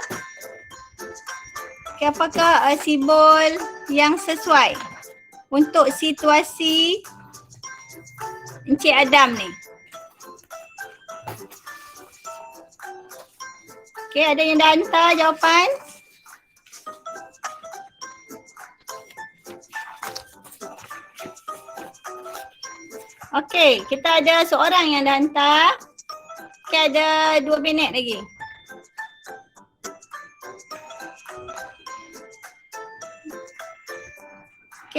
Apakah simbol yang sesuai untuk situasi Encik Adam ni? Ada yang dah hantar jawapan? Kita ada seorang yang dah hantar. Ada 2 minit lagi.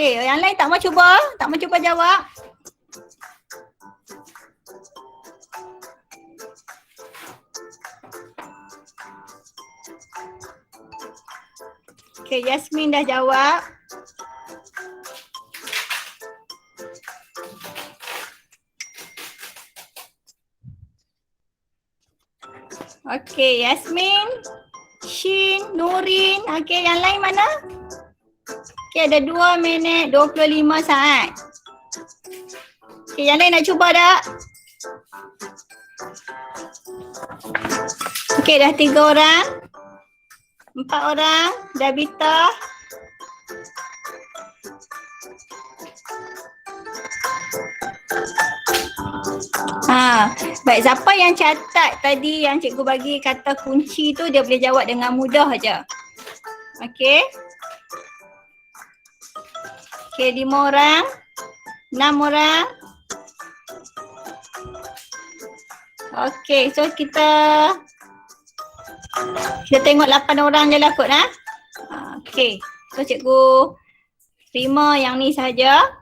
Yang lain tak mau cuba? Tak mau cuba jawab? Yasmin dah jawab. Yasmin, Shin, Nurin. Yang lain mana? Ada 2 minit 25 saat. Yang lain nak cuba tak? Dah 3 orang. 4 orang. Dabita. Baik, siapa yang catat tadi yang cikgu bagi kata kunci tu, dia boleh jawab dengan mudah aja. 5 orang, 6 orang. So kita tengok 8 orang je lah kot lah. So cikgu terima yang ni saja.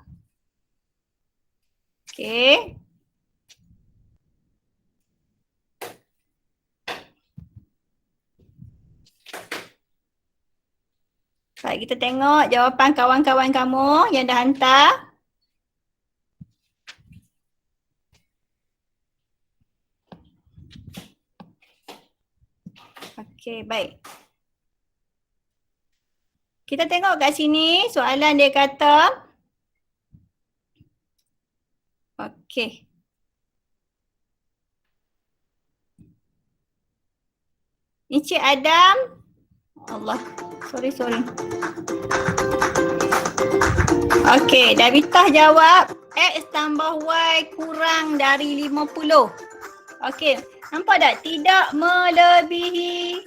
Baik, kita tengok jawapan kawan-kawan kamu yang dah hantar. Baik. Kita tengok kat sini soalan dia kata. Encik Adam. Allah. Sorry. Dabitah jawab X tambah Y kurang dari 50. Nampak tak? Tidak melebihi.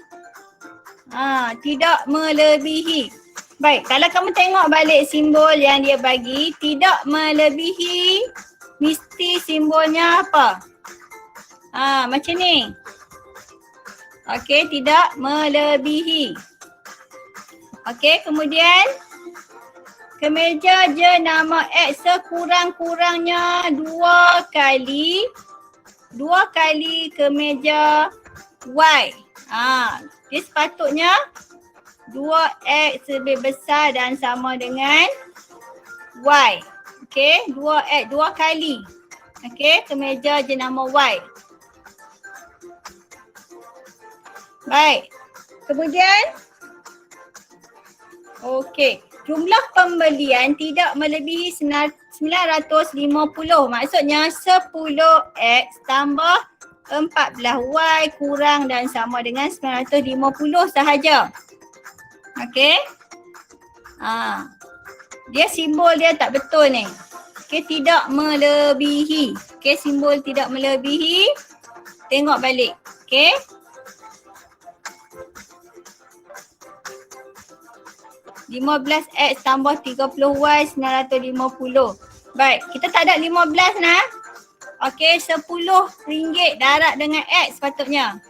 Tidak melebihi. Baik, kalau kamu tengok balik simbol yang dia bagi, tidak melebihi, mesti simbolnya apa? Macam ni. Tidak melebihi. Kemudian kemeja jenama X sekurang-kurangnya 2 kali kemeja Y. Dia sepatutnya 2X lebih besar dan sama dengan Y. 2X 2 kali. Kemeja jenama Y. Baik. Kemudian jumlah pembelian tidak melebihi 950. Maksudnya 10X tambah 14Y kurang dan sama dengan 950 sahaja. Dia simbol dia tak betul ni. Tidak melebihi. Simbol tidak melebihi. Tengok balik. 15X tambah 30Y 950. Baik, kita tak ada 15 nah. RM10 darab dengan X sepatutnya.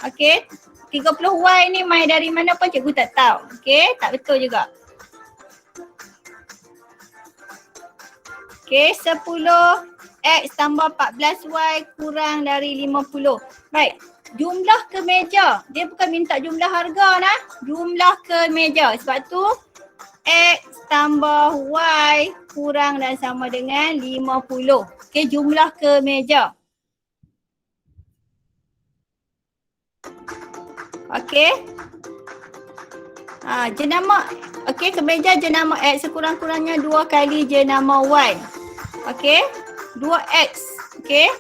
30Y ni main dari mana pun cikgu tak tahu. Tak betul juga. 10 X tambah 14Y kurang dari 50. Baik. Jumlah kemeja. Dia bukan minta jumlah harga nah. Jumlah kemeja. Sebab tu X tambah Y kurang dan sama dengan 50. Okey, jumlah kemeja. Okey. Jenama, okey, kemeja jenama X sekurang-kurangnya 2 kali jenama Y. Okey, 2X. Okey.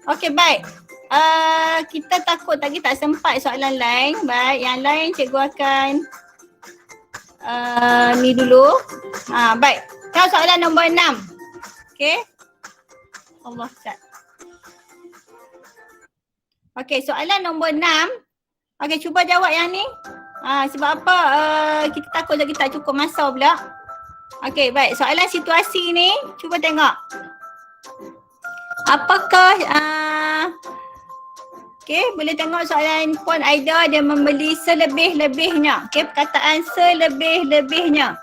Okey, baik. Kita takut tadi tak sempat soalan lain. Baik, yang lain cikgu akan ni dulu. Baik. Sekarang soalan nombor 6. Okey. Allah Ustaz. Okey, soalan nombor 6. Okey, cuba jawab yang ni. Sebab apa kita takut lagi tak cukup masa pula. Okey, baik. Soalan situasi ni, cuba tengok. Apakah okey, boleh tengok soalan Puan Aida, dia membeli selebih-lebihnya. Okey, perkataan selebih-lebihnya.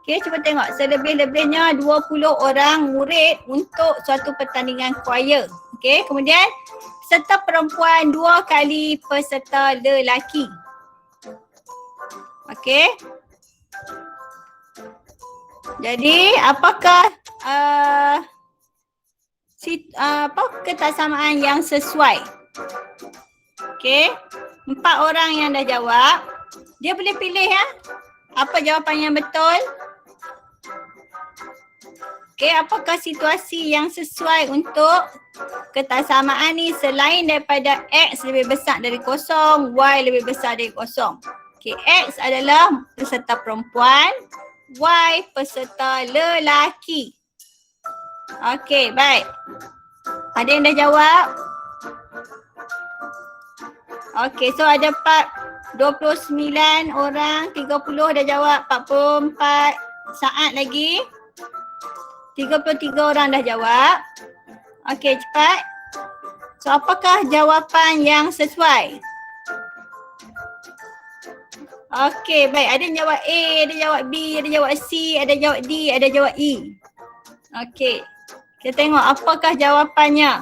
Okey, cuba tengok selebih-lebihnya 20 orang murid untuk suatu pertandingan choir. Okey, kemudian peserta perempuan 2 kali peserta lelaki. Okey. Jadi apakah ketaksamaan yang sesuai? Okey. 4 orang yang dah jawab. Dia boleh pilih ya. Apa jawapan yang betul? Okey, apakah situasi yang sesuai untuk ketaksamaan ni selain daripada X lebih besar dari kosong, Y lebih besar dari kosong. Okey, X adalah peserta perempuan, Y peserta lelaki. Okey, baik. Ada yang dah jawab? Okey, so ada 29 orang, 30 dah jawab, 44 saat lagi. 33 orang dah jawab. Okey, cepat. So, apakah jawapan yang sesuai? Okey, baik. Ada yang jawab A, ada yang jawab B, ada yang jawab C, ada yang jawab D, ada yang jawab E. Okey. Kita tengok apakah jawapannya.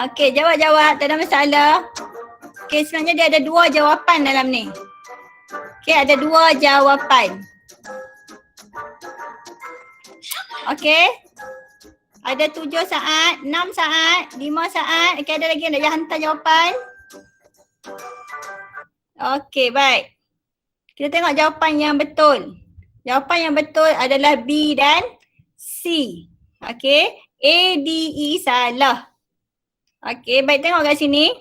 Okey, jawab-jawab. Tak ada masalah. Okey, sebenarnya dia ada 2 jawapan dalam ni. Okey, ada 2 jawapan. Okey. Ada 7 saat, 6 saat, 5 saat. Okey, ada lagi yang nak hantar jawapan? Okey, baik. Kita tengok jawapan yang betul. Jawapan yang betul adalah B dan C. Okey. A, D, E salah. Okey, baik, tengok kat sini.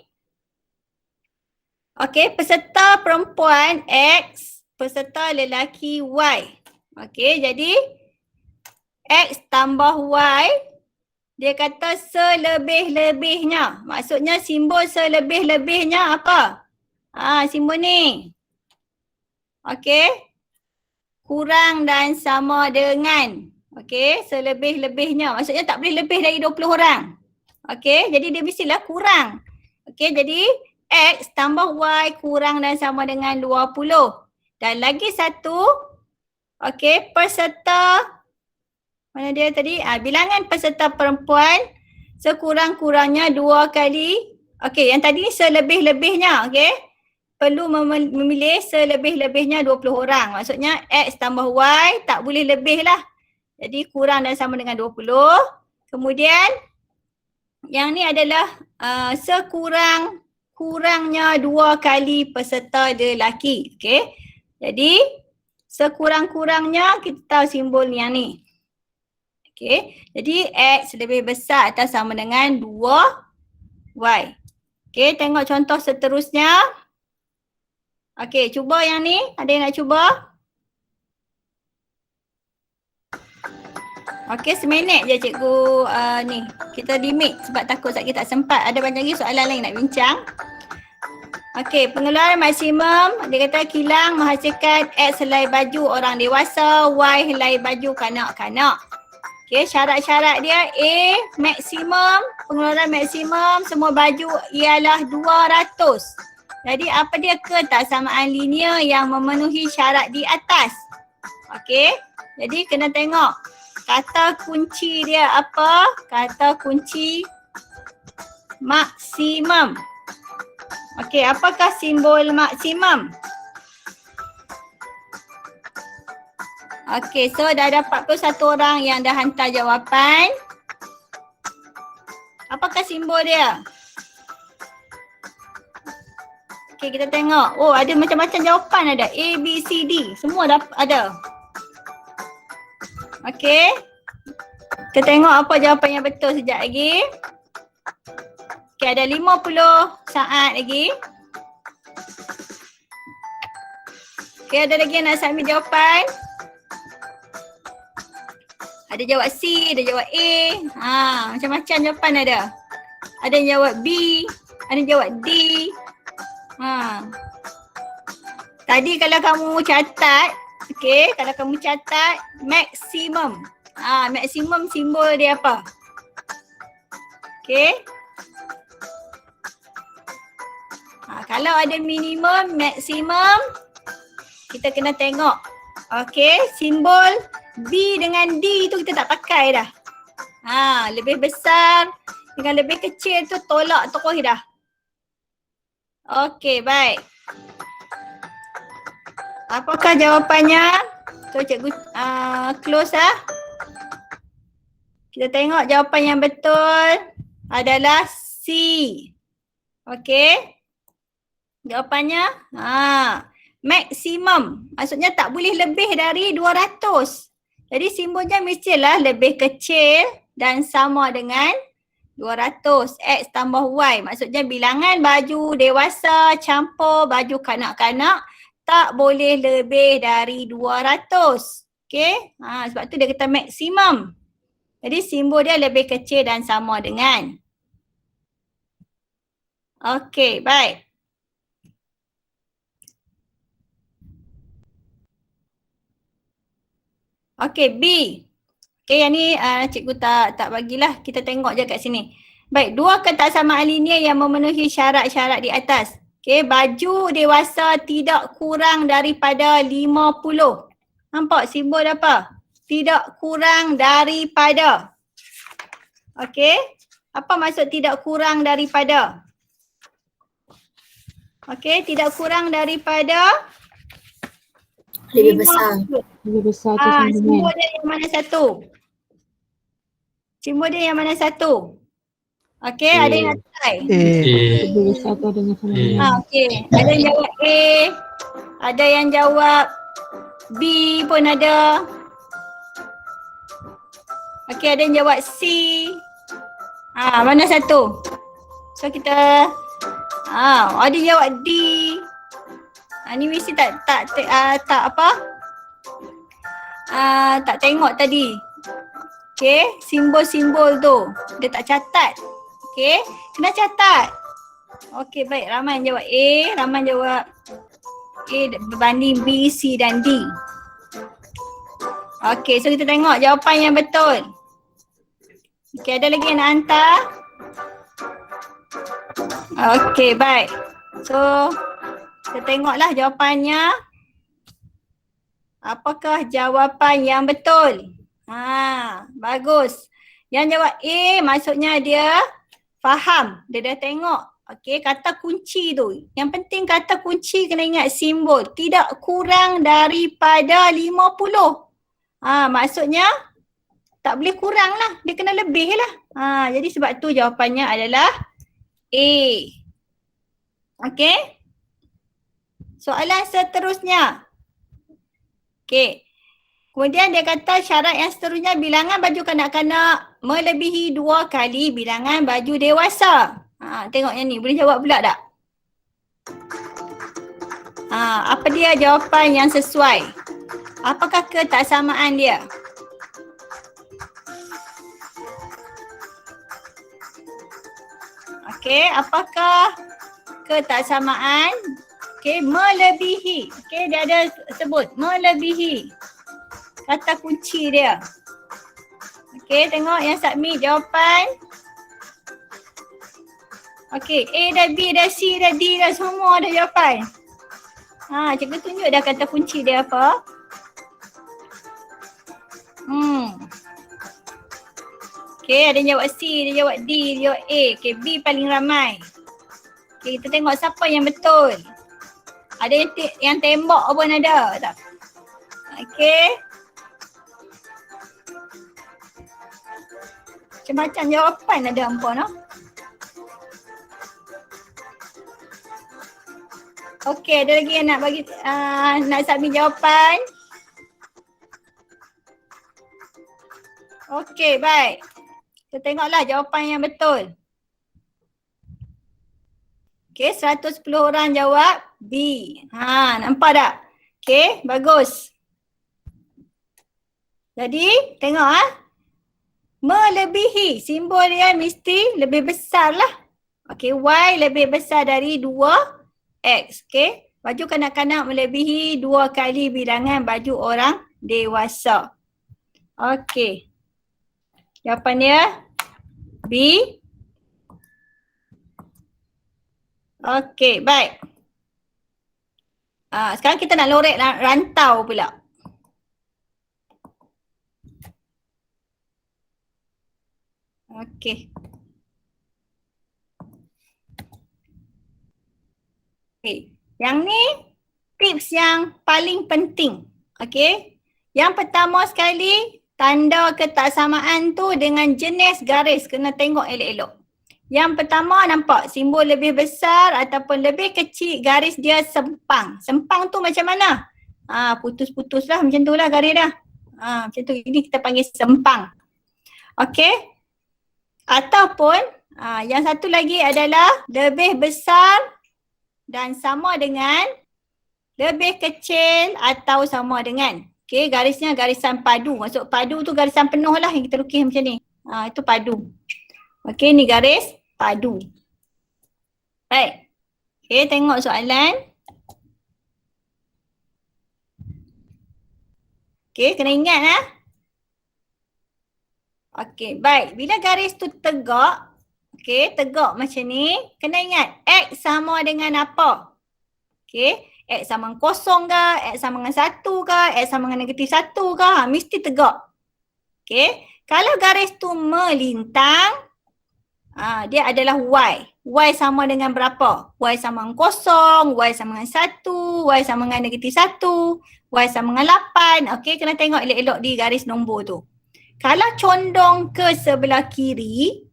Okey, peserta perempuan X, peserta lelaki Y. Okey, jadi X tambah Y, dia kata selebih-lebihnya. Maksudnya simbol selebih-lebihnya apa? Simbol ni. Okey. Kurang dan sama dengan. Okey, selebih-lebihnya. Maksudnya tak boleh lebih dari 20 orang. Okey, jadi dia mestilah kurang. Okey, jadi X tambah Y kurang dan sama dengan 20. Dan lagi satu, okey, peserta, mana dia tadi? Bilangan peserta perempuan sekurang-kurangnya 2 kali. Okey, yang tadi selebih-lebihnya, okey. Perlu memilih selebih-lebihnya 20 orang. Maksudnya X tambah Y tak boleh lebih lah. Jadi kurang dan sama dengan 20. Kemudian yang ni adalah sekurang-kurangnya 2 kali peserta lelaki. Okey. Jadi sekurang-kurangnya kita tahu simbol yang ni. Okey. Jadi X lebih besar atau sama dengan 2Y. Okey, tengok contoh seterusnya. Okey, cuba yang ni. Ada yang nak cuba? Okey, seminit je cikgu ni. Kita limit sebab takut kita tak sempat. Ada banyak lagi soalan lain nak bincang. Okey, pengeluaran maksimum. Dia kata kilang menghasilkan X helai baju orang dewasa, Y helai baju kanak-kanak. Okey, syarat-syarat dia A, maksimum, pengeluaran maksimum semua baju ialah 200. Jadi apa dia ketaksamaan linear yang memenuhi syarat di atas? Okey. Jadi kena tengok kata kunci dia apa? Kata kunci maksimum. Okey, apakah simbol maksimum? Okey, so dah ada 41 orang yang dah hantar jawapan. Apakah simbol dia? Okey, kita tengok. Oh, ada macam-macam jawapan ada. A, B, C, D. Semua dah ada. Okey. Kita tengok apa jawapan yang betul sekejap lagi. Okey, ada 50 saat lagi. Okey, ada lagi yang nak submit jawapan. Ada jawab C, ada jawab A. Macam-macam jawapan ada. Ada yang jawab B, ada yang jawab D. Tadi kalau kamu catat, okey, kalau kamu catat maksimum. Maksimum simbol dia apa? Okey. Kalau ada minimum, maksimum, kita kena tengok. Okey, simbol B dengan D tu kita tak pakai dah. Lebih besar dengan lebih kecil tu tolak terus dah. Okey, baik. Apakah jawapannya? So cikgu close lah. Kita tengok jawapan yang betul adalah C. Okey. Jawapannya maksimum. Maksudnya tak boleh lebih dari 200. Jadi simbolnya mestilah lebih kecil dan sama dengan 200. X tambah Y. Maksudnya bilangan baju dewasa campur baju kanak-kanak tak boleh lebih dari 200. Okey. Sebab tu dia kata maksimum. Jadi simbol dia lebih kecil dan sama dengan. Okey, baik. Okey, B. Okey, yang ni cikgu tak bagilah. Kita tengok je kat sini. Baik, dua ketaksamaan linear yang memenuhi syarat-syarat di atas. Okey, baju dewasa tidak kurang daripada 50. Nampak simbol apa? Tidak kurang daripada. Okey, apa maksud tidak kurang daripada? Okey, tidak kurang daripada Lebih besar. Lebih besar tu sama dengan. simbol dia yang mana satu? Simbol dia yang mana satu? Okey, ada yang nak try? Lebih besar tu dengan sama dengan. Okey, ada yang jawab A, ada yang jawab B pun ada. Okey, ada yang jawab C. Mana satu? So kita ada yang jawab D. Ni mesti tak apa? Tak tengok tadi. Okey, simbol-simbol tu dia tak catat. Okey, kena catat. Okey, baik, ramai yang jawab A, ramai yang jawab A berbanding B, C dan D. Okey, so kita tengok jawapan yang betul. Okey, ada lagi yang nak hantar? Okey, baik. So kita tengoklah jawapannya. Apakah jawapan yang betul? Bagus. Yang jawab A maksudnya dia faham. Dia dah tengok. Okey, kata kunci tu. Yang penting kata kunci kena ingat simbol. Tidak kurang daripada 50. Maksudnya tak boleh kurang lah. Dia kena lebih lah. Jadi sebab tu jawapannya adalah A. Okey. Soalan seterusnya. Okey. Kemudian dia kata syarat yang seterusnya bilangan baju kanak-kanak melebihi 2 kali bilangan baju dewasa. Tengok yang ni. Boleh jawab pula tak? Apa dia jawapan yang sesuai? Apakah ketaksamaan dia? Okey, apakah ketaksamaan? Okey, melebihi. Okey, dia ada sebut melebihi. Kata kunci dia. Okey, tengok yang submit jawapan. Okey, A dah, B dah, C dah, D dah, semua dah jawapan. Cikgu tunjuk dah kata kunci dia apa. Okey, ada yang jawab C, dia jawab D, dia jawab A. Okey, B paling ramai. Okey, kita tengok siapa yang betul. Ada yang tembak pun ada tak? Okey. Macam-macam jawapan ada hampa no. Okey, ada lagi yang nak bagi nak submit jawapan? Okey, baik. Kita tengoklah jawapan yang betul. Okey, 110 orang jawab B. Nampak tak? Okey, bagus. Jadi, tengok melebihi, simbol dia mesti lebih besar lah. Okey, Y lebih besar dari 2X. Okey, baju kanak-kanak melebihi 2 kali bilangan baju orang dewasa. Okey. Jawapan dia B. Okey, baik. Sekarang kita nak lorek rantau pula. Okey. Okey. Yang ni tips yang paling penting. Okey. Yang pertama sekali, tanda ketaksamaan tu dengan jenis garis kena tengok elok-elok. Yang pertama nampak simbol lebih besar ataupun lebih kecil, garis dia sempang. Sempang tu macam mana? Putus-putus lah macam tu lah garis dah. Macam tu, ini kita panggil sempang. Okey. Ataupun yang satu lagi adalah lebih besar dan sama dengan, lebih kecil atau sama dengan. Okey, garisnya garisan padu. Maksud padu tu garisan penuh lah yang kita lukis macam ni. Itu padu. Okey, ni garis padu. Baik. Okey, tengok soalan. Okey, kena ingat Okey, baik. Bila garis tu tegak, okey, tegak macam ni, kena ingat X sama dengan apa? Okey, X sama dengan kosong ke, X sama dengan 1 ke, X sama dengan negatif 1 ke, mesti tegak. Okey, kalau garis tu melintang, dia adalah Y. Y sama dengan berapa? Y sama dengan kosong, Y sama dengan 1, Y sama dengan negatif 1, Y sama dengan 8. Okey, kena tengok elok-elok di garis nombor tu. Kalau condong ke sebelah kiri,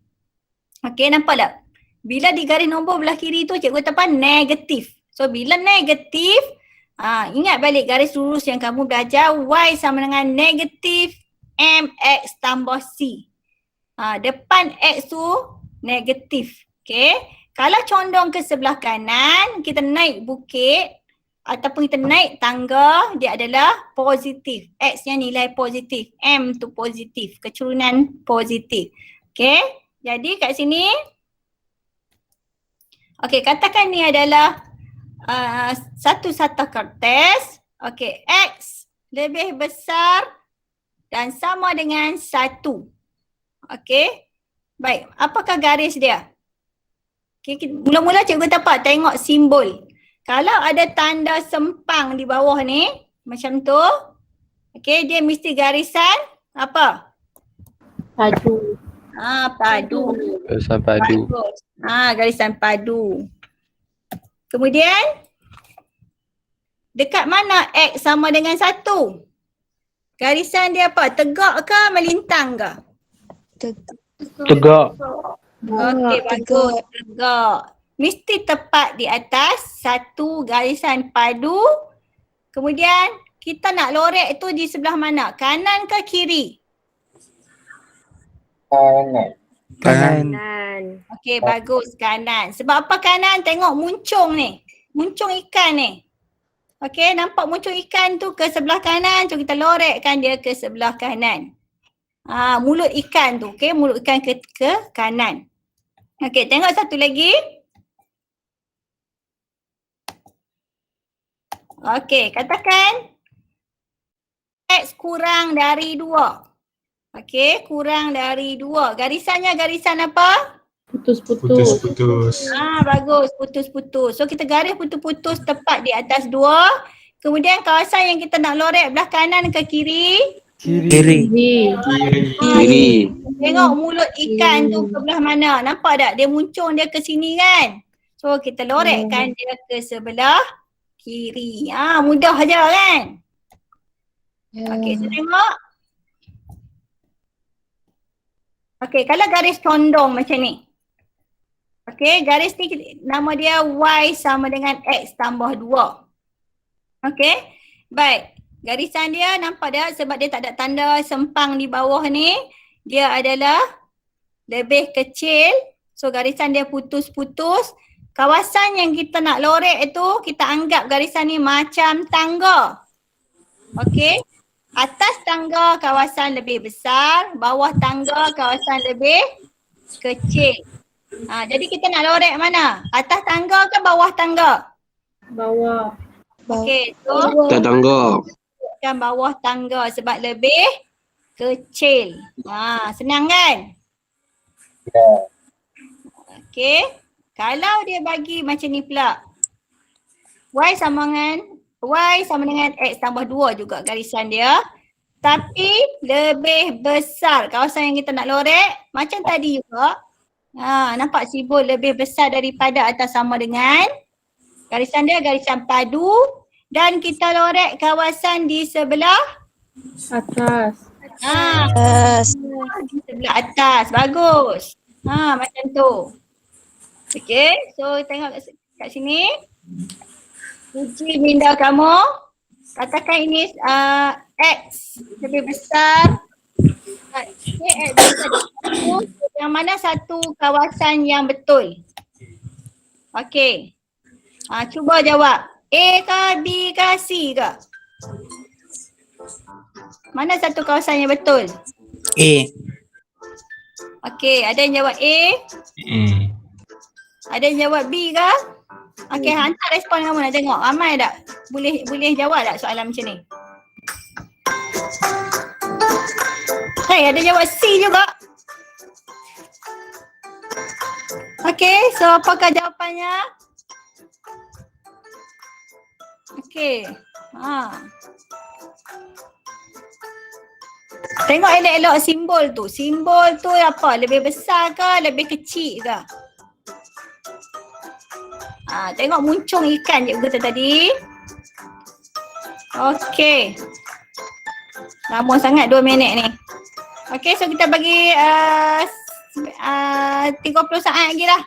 okey, nampak tak? Bila di garis nombor belah kiri tu cikgu tepan negatif. So bila negatif, ingat balik garis lurus yang kamu belajar, Y sama dengan negatif MX tambah C. Depan X tu negatif. Okey. Kalau condong ke sebelah kanan, kita naik bukit ataupun kita naik tangga, dia adalah positif. X yang nilai positif. M tu positif. Kecurunan positif. Okey. Jadi kat sini, okey, katakan ni adalah satu sata kertas. Okey, X lebih besar dan sama dengan 1. Okey. Baik, apakah garis dia? Okay, mula-mula cikgu dapat tengok simbol. Kalau ada tanda sempang di bawah ni, macam tu, okey, dia mesti garisan apa? Padu. Padu. Garisan padu. Bagus. Garisan padu. Kemudian, dekat mana X sama dengan 1? Garisan dia apa? Tegak ke melintang ke? Tegak. Okey, bagus. Tegak. Mesti tepat di atas satu garisan padu. Kemudian kita nak lorek tu di sebelah mana? Kanan ke kiri? Kanan. Okey, bagus, kanan. Sebab apa kanan? Tengok muncung ni. Muncung ikan ni. Okey, nampak muncung ikan tu ke sebelah kanan. So kita lorekkan dia ke sebelah kanan. Mulut ikan tu. Okey, mulut ikan ke kanan. Okey, tengok satu lagi. Okey, katakan X kurang dari 2. Okey, kurang dari 2. Garisannya garisan apa? Putus-putus. Putus-putus. Bagus, putus-putus. So kita garis putus-putus tepat di atas 2. Kemudian kawasan yang kita nak lorek belah kanan ke kiri. Kiri. Kiri. Tengok mulut ikan tu ke belah mana. Nampak tak? Dia muncung dia ke sini kan. So kita lorekkan dia ke sebelah kiri. Mudah je kan. Okey, so tengok. Okey, kalau garis condong macam ni. Okey, garis ni nama dia Y sama dengan X tambah 2. Okey, baik. Garisan dia nampak tak sebab dia tak ada tanda sempang di bawah ni. Dia adalah lebih kecil. So garisan dia putus-putus. Kawasan yang kita nak lorek itu kita anggap garisan ni macam tangga. Okey. Atas tangga kawasan lebih besar, bawah tangga kawasan lebih kecil. Jadi kita nak lorek mana? Atas tangga ke bawah tangga? Bawah. Okey, so Tangga. kan bawah tangga sebab lebih kecil. Senang kan? Ya. Okey. Kalau dia bagi macam ni pula. Y sama dengan X tambah 2 juga garisan dia. Tapi lebih besar kawasan yang kita nak lorek. Macam tadi juga. Nampak simbol lebih besar daripada atas sama dengan. Garisan dia garisan padu. Dan kita lorek kawasan di sebelah Atas. di sebelah atas. Bagus. Macam tu. Okey, so tengok kat sini. Uji minda kamu. Katakan ini X lebih besar. X besar. Yang mana satu kawasan yang betul? Okey. Cuba jawab. A ke B ke C ke? Mana satu kawasan yang betul? A. Okey, ada yang jawab A? Ada yang jawab B ke? Okey, hantar respon kamu nak tengok. Ramai tak? Boleh jawab tak soalan macam ni? Hey, ada jawab C juga. Okey, so apakah jawapannya? Okey. Tengok elok-elok simbol tu. Simbol tu apa? Lebih besar ke? Lebih kecil ke? Tengok muncung ikan cikgu tu tadi. Okey. Lama sangat 2 minit ni. Okey, so kita bagi 30 saat lagi lah.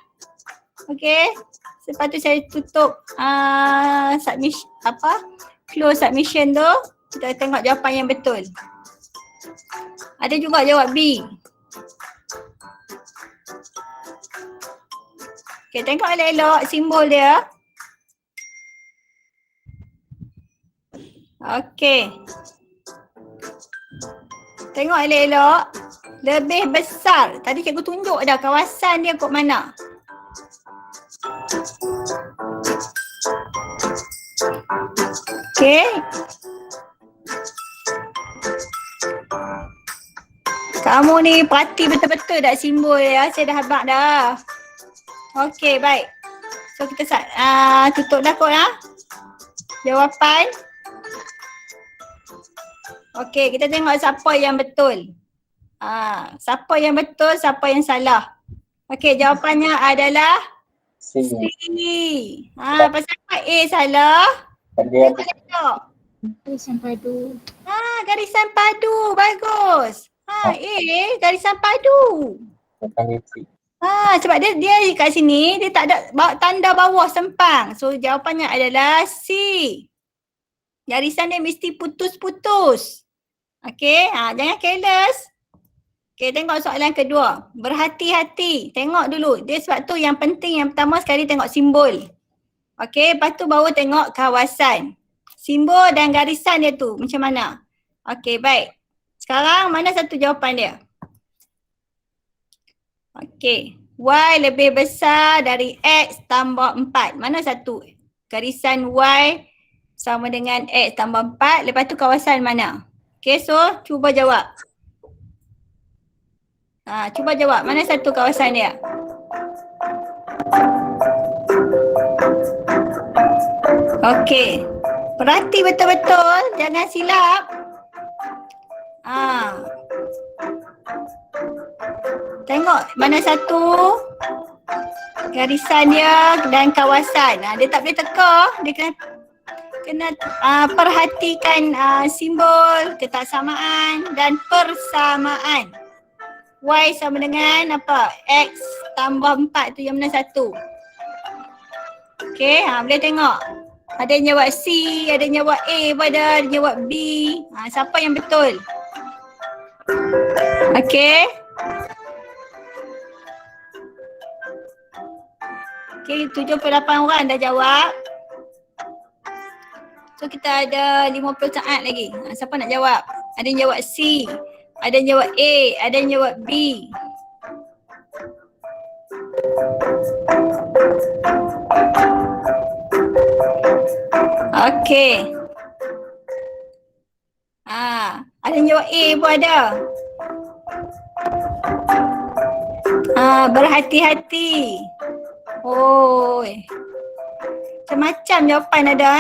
Okey. Lepas tu saya tutup submission close submission tu. Kita tengok jawapan yang betul. Ada juga jawab B. Okay, tengok elok-elok simbol dia. Okay. Tengok elok-elok. Lebih besar. Tadi cikgu tunjuk dah kawasan dia kot mana. Okay. Kamu ni perhati betul-betul tak simbol ya. Saya dah habaq dah. Okey, baik. So kita tutup dah kot jawapan. Okey, kita tengok siapa yang betul. Siapa yang betul, siapa yang salah. Okey, jawapannya adalah C. Pasal apa A salah? Tengok. Garisan padu. Garisan padu. Bagus. A, garisan padu. Sebab dia kat sini, dia tak ada tanda bawah sempang. So jawapannya adalah C. Garisan dia mesti putus-putus. Okey, jangan careless. Okey, tengok soalan kedua. Berhati-hati. Tengok dulu. Dia sebab tu yang penting yang pertama sekali tengok simbol. Okey, lepas tu baru tengok kawasan. Simbol dan garisan dia tu macam mana. Okey, baik. Sekarang mana satu jawapan dia? Okey. Y lebih besar dari X tambah 4. Mana satu? Garisan Y sama dengan X tambah 4. Lepas tu kawasan mana? Okey, so cuba jawab. Cuba jawab. Mana satu kawasan dia? Okey. Perhati betul-betul, jangan silap. Tengok mana satu garisan dia dan kawasan. Dia tak boleh teka, dia kena perhatikan simbol ketaksamaan dan persamaan. Y sama dengan apa? X tambah 4 tu yang mana satu. Okey, boleh tengok. Ada yang jawab C, ada yang jawab A pun ada yang jawab B. Siapa yang betul? Okey. Okey, 78 orang dah jawab. So kita ada 50 saat lagi. Siapa nak jawab? Ada yang jawab C, ada yang jawab A, ada yang jawab B. Okey. Ada yang jawab A pun ada. Berhati-hati. Oi. Macam-macam jawapan ada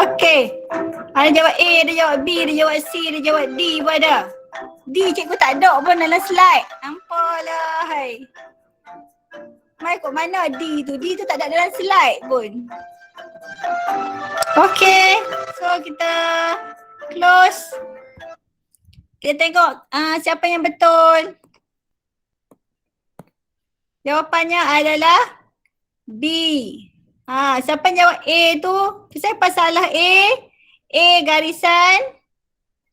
Okey. Ada jawab A, ada jawab B, ada jawab C, ada jawab D pun ada. D cikgu tak ada pun dalam slide. Nampaklah hai. Mai kat mana D tu? D tu tak ada dalam slide pun. Okey. So kita close. Kita tengok siapa yang betul. Jawapannya adalah B. Siapa yang jawab A tu? Siapa salah A? A garisan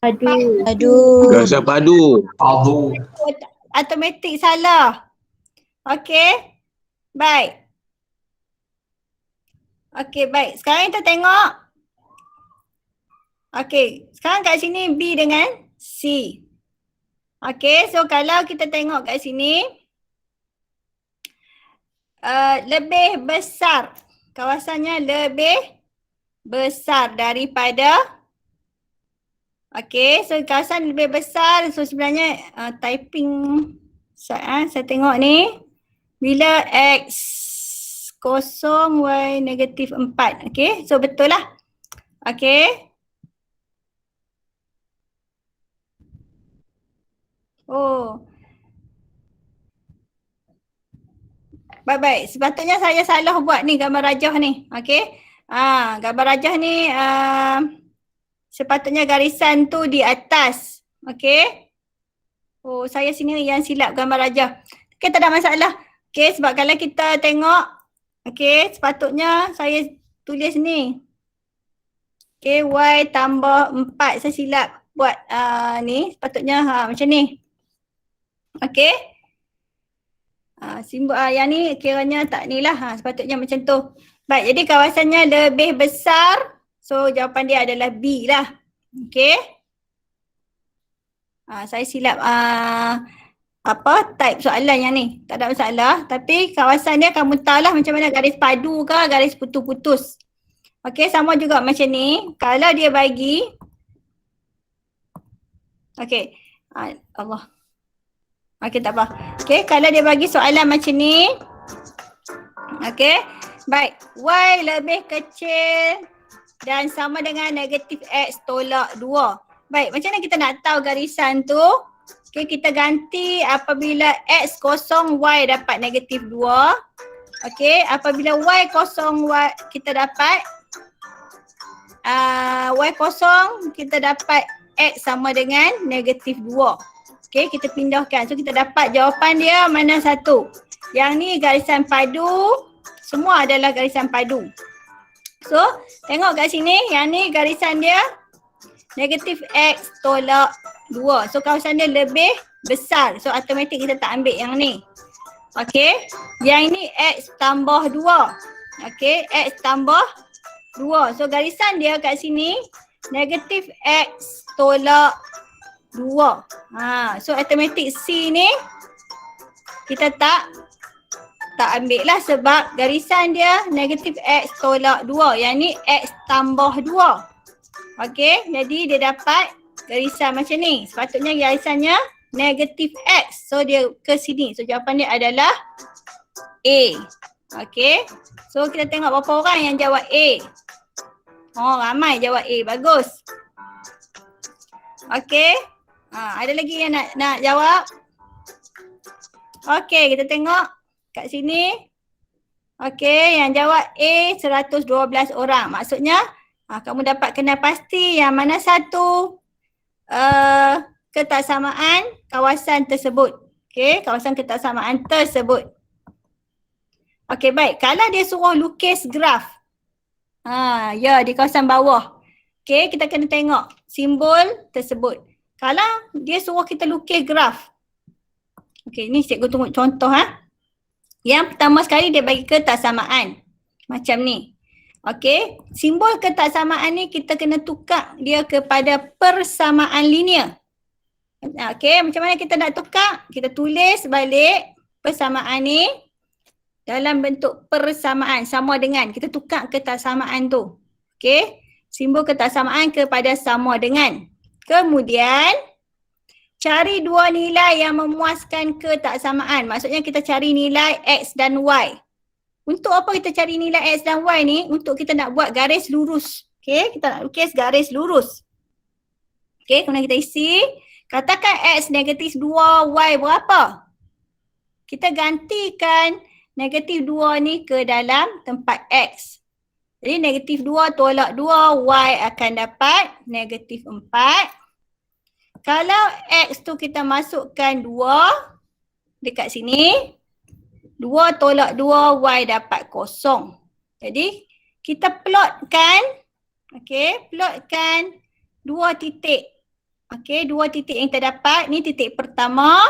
Padu. Garisan padu. automatik salah. Okey. Baik. Okey, baik. Sekarang kita tengok. Okey, sekarang kat sini B dengan C. Okey, so kalau kita tengok kat sini lebih besar. Kawasannya lebih besar daripada. Okey, so kawasan lebih besar. So sebenarnya typing saya tengok ni. Bila X kosong, Y negatif 4. Okey, so betul lah. Okey. Oh. Baik-baik. Sepatutnya saya salah buat ni gambar rajah ni. Okey. Gambar rajah ni sepatutnya garisan tu di atas. Okey. Oh, saya sini yang silap gambar rajah. Okey, tak ada masalah. Okey, sebab kalau kita tengok, okey, sepatutnya saya tulis ni. Okey, Y tambah 4. Saya silap buat ni. Sepatutnya macam ni. Okey. Simbol yang ni kiranya tak ni lah. Sepatutnya macam tu. Baik, jadi kawasannya lebih besar. So jawapan dia adalah B lah. Okey. Saya silap type soalan yang ni. Tak ada masalah. Tapi kawasan dia kamu tahu lah macam mana, garis padu ke garis putus-putus. Okey, sama juga macam ni. Kalau dia bagi. Okey. Allah. Okey, tak apa. Okey, kalau dia bagi soalan macam ni. Okey. Baik. Y lebih kecil dan sama dengan negatif X tolak 2. Baik, macam mana kita nak tahu garisan tu? Okey, kita ganti apabila X kosong, Y dapat negatif 2. Okey, apabila Y kosong, kita dapat Y kosong, kita dapat X sama dengan negatif 2. Okey, kita pindahkan. So kita dapat jawapan dia mana satu. Yang ni garisan padu. Semua adalah garisan padu. So tengok kat sini. Yang ni garisan dia negatif X tolak 2. So kawasan dia lebih besar. So automatik kita tak ambil yang ni. Okey. Yang ini X tambah 2. Okey. X tambah 2. So garisan dia kat sini negatif X tolak 2. So automatik C ni kita tak ambil lah sebab garisan dia negatif X tolak 2. Yang ni X tambah 2. Okey, jadi dia dapat garisan macam ni. Sepatutnya garisannya negatif X. So dia ke sini. So jawapan dia adalah A. Okey. So kita tengok berapa orang yang jawab A. Oh, ramai jawab A. Bagus. Okey. Ada lagi yang nak jawab? Okey, kita tengok kat sini. Okey, yang jawab A 112 orang. Maksudnya kamu dapat kenal pasti yang mana satu ketaksamaan kawasan tersebut. Okey, kawasan ketaksamaan tersebut. Okey, baik. Kalau dia suruh lukis graf. Ya, di kawasan bawah. Okey, kita kena tengok simbol tersebut. Kalau dia suruh kita lukis graf. Okey, ni cikgu tunggu contoh Yang pertama sekali dia bagi ketaksamaan. Macam ni. Okey, simbol ketaksamaan ni kita kena tukar dia kepada persamaan linear. Okey, macam mana kita nak tukar? Kita tulis balik persamaan ni dalam bentuk persamaan sama dengan. Kita tukar ketaksamaan tu. Okey, simbol ketaksamaan kepada sama dengan. Kemudian cari dua nilai yang memuaskan ketaksamaan. Maksudnya kita cari nilai X dan Y. Untuk apa kita cari nilai X dan Y ni? Untuk kita nak buat garis lurus. Okey, kita nak lukis garis lurus. Okey, kemudian kita isi. Katakan X negatif 2, Y berapa? Kita gantikan negatif 2 ni ke dalam tempat X. Jadi negatif 2 tolak 2, Y akan dapat negatif 4. Kalau X tu kita masukkan 2 dekat sini, 2 tolak 2, Y dapat 0. Jadi kita plotkan, plotkan 2 titik. Okey, 2 titik yang kita dapat, ni titik pertama,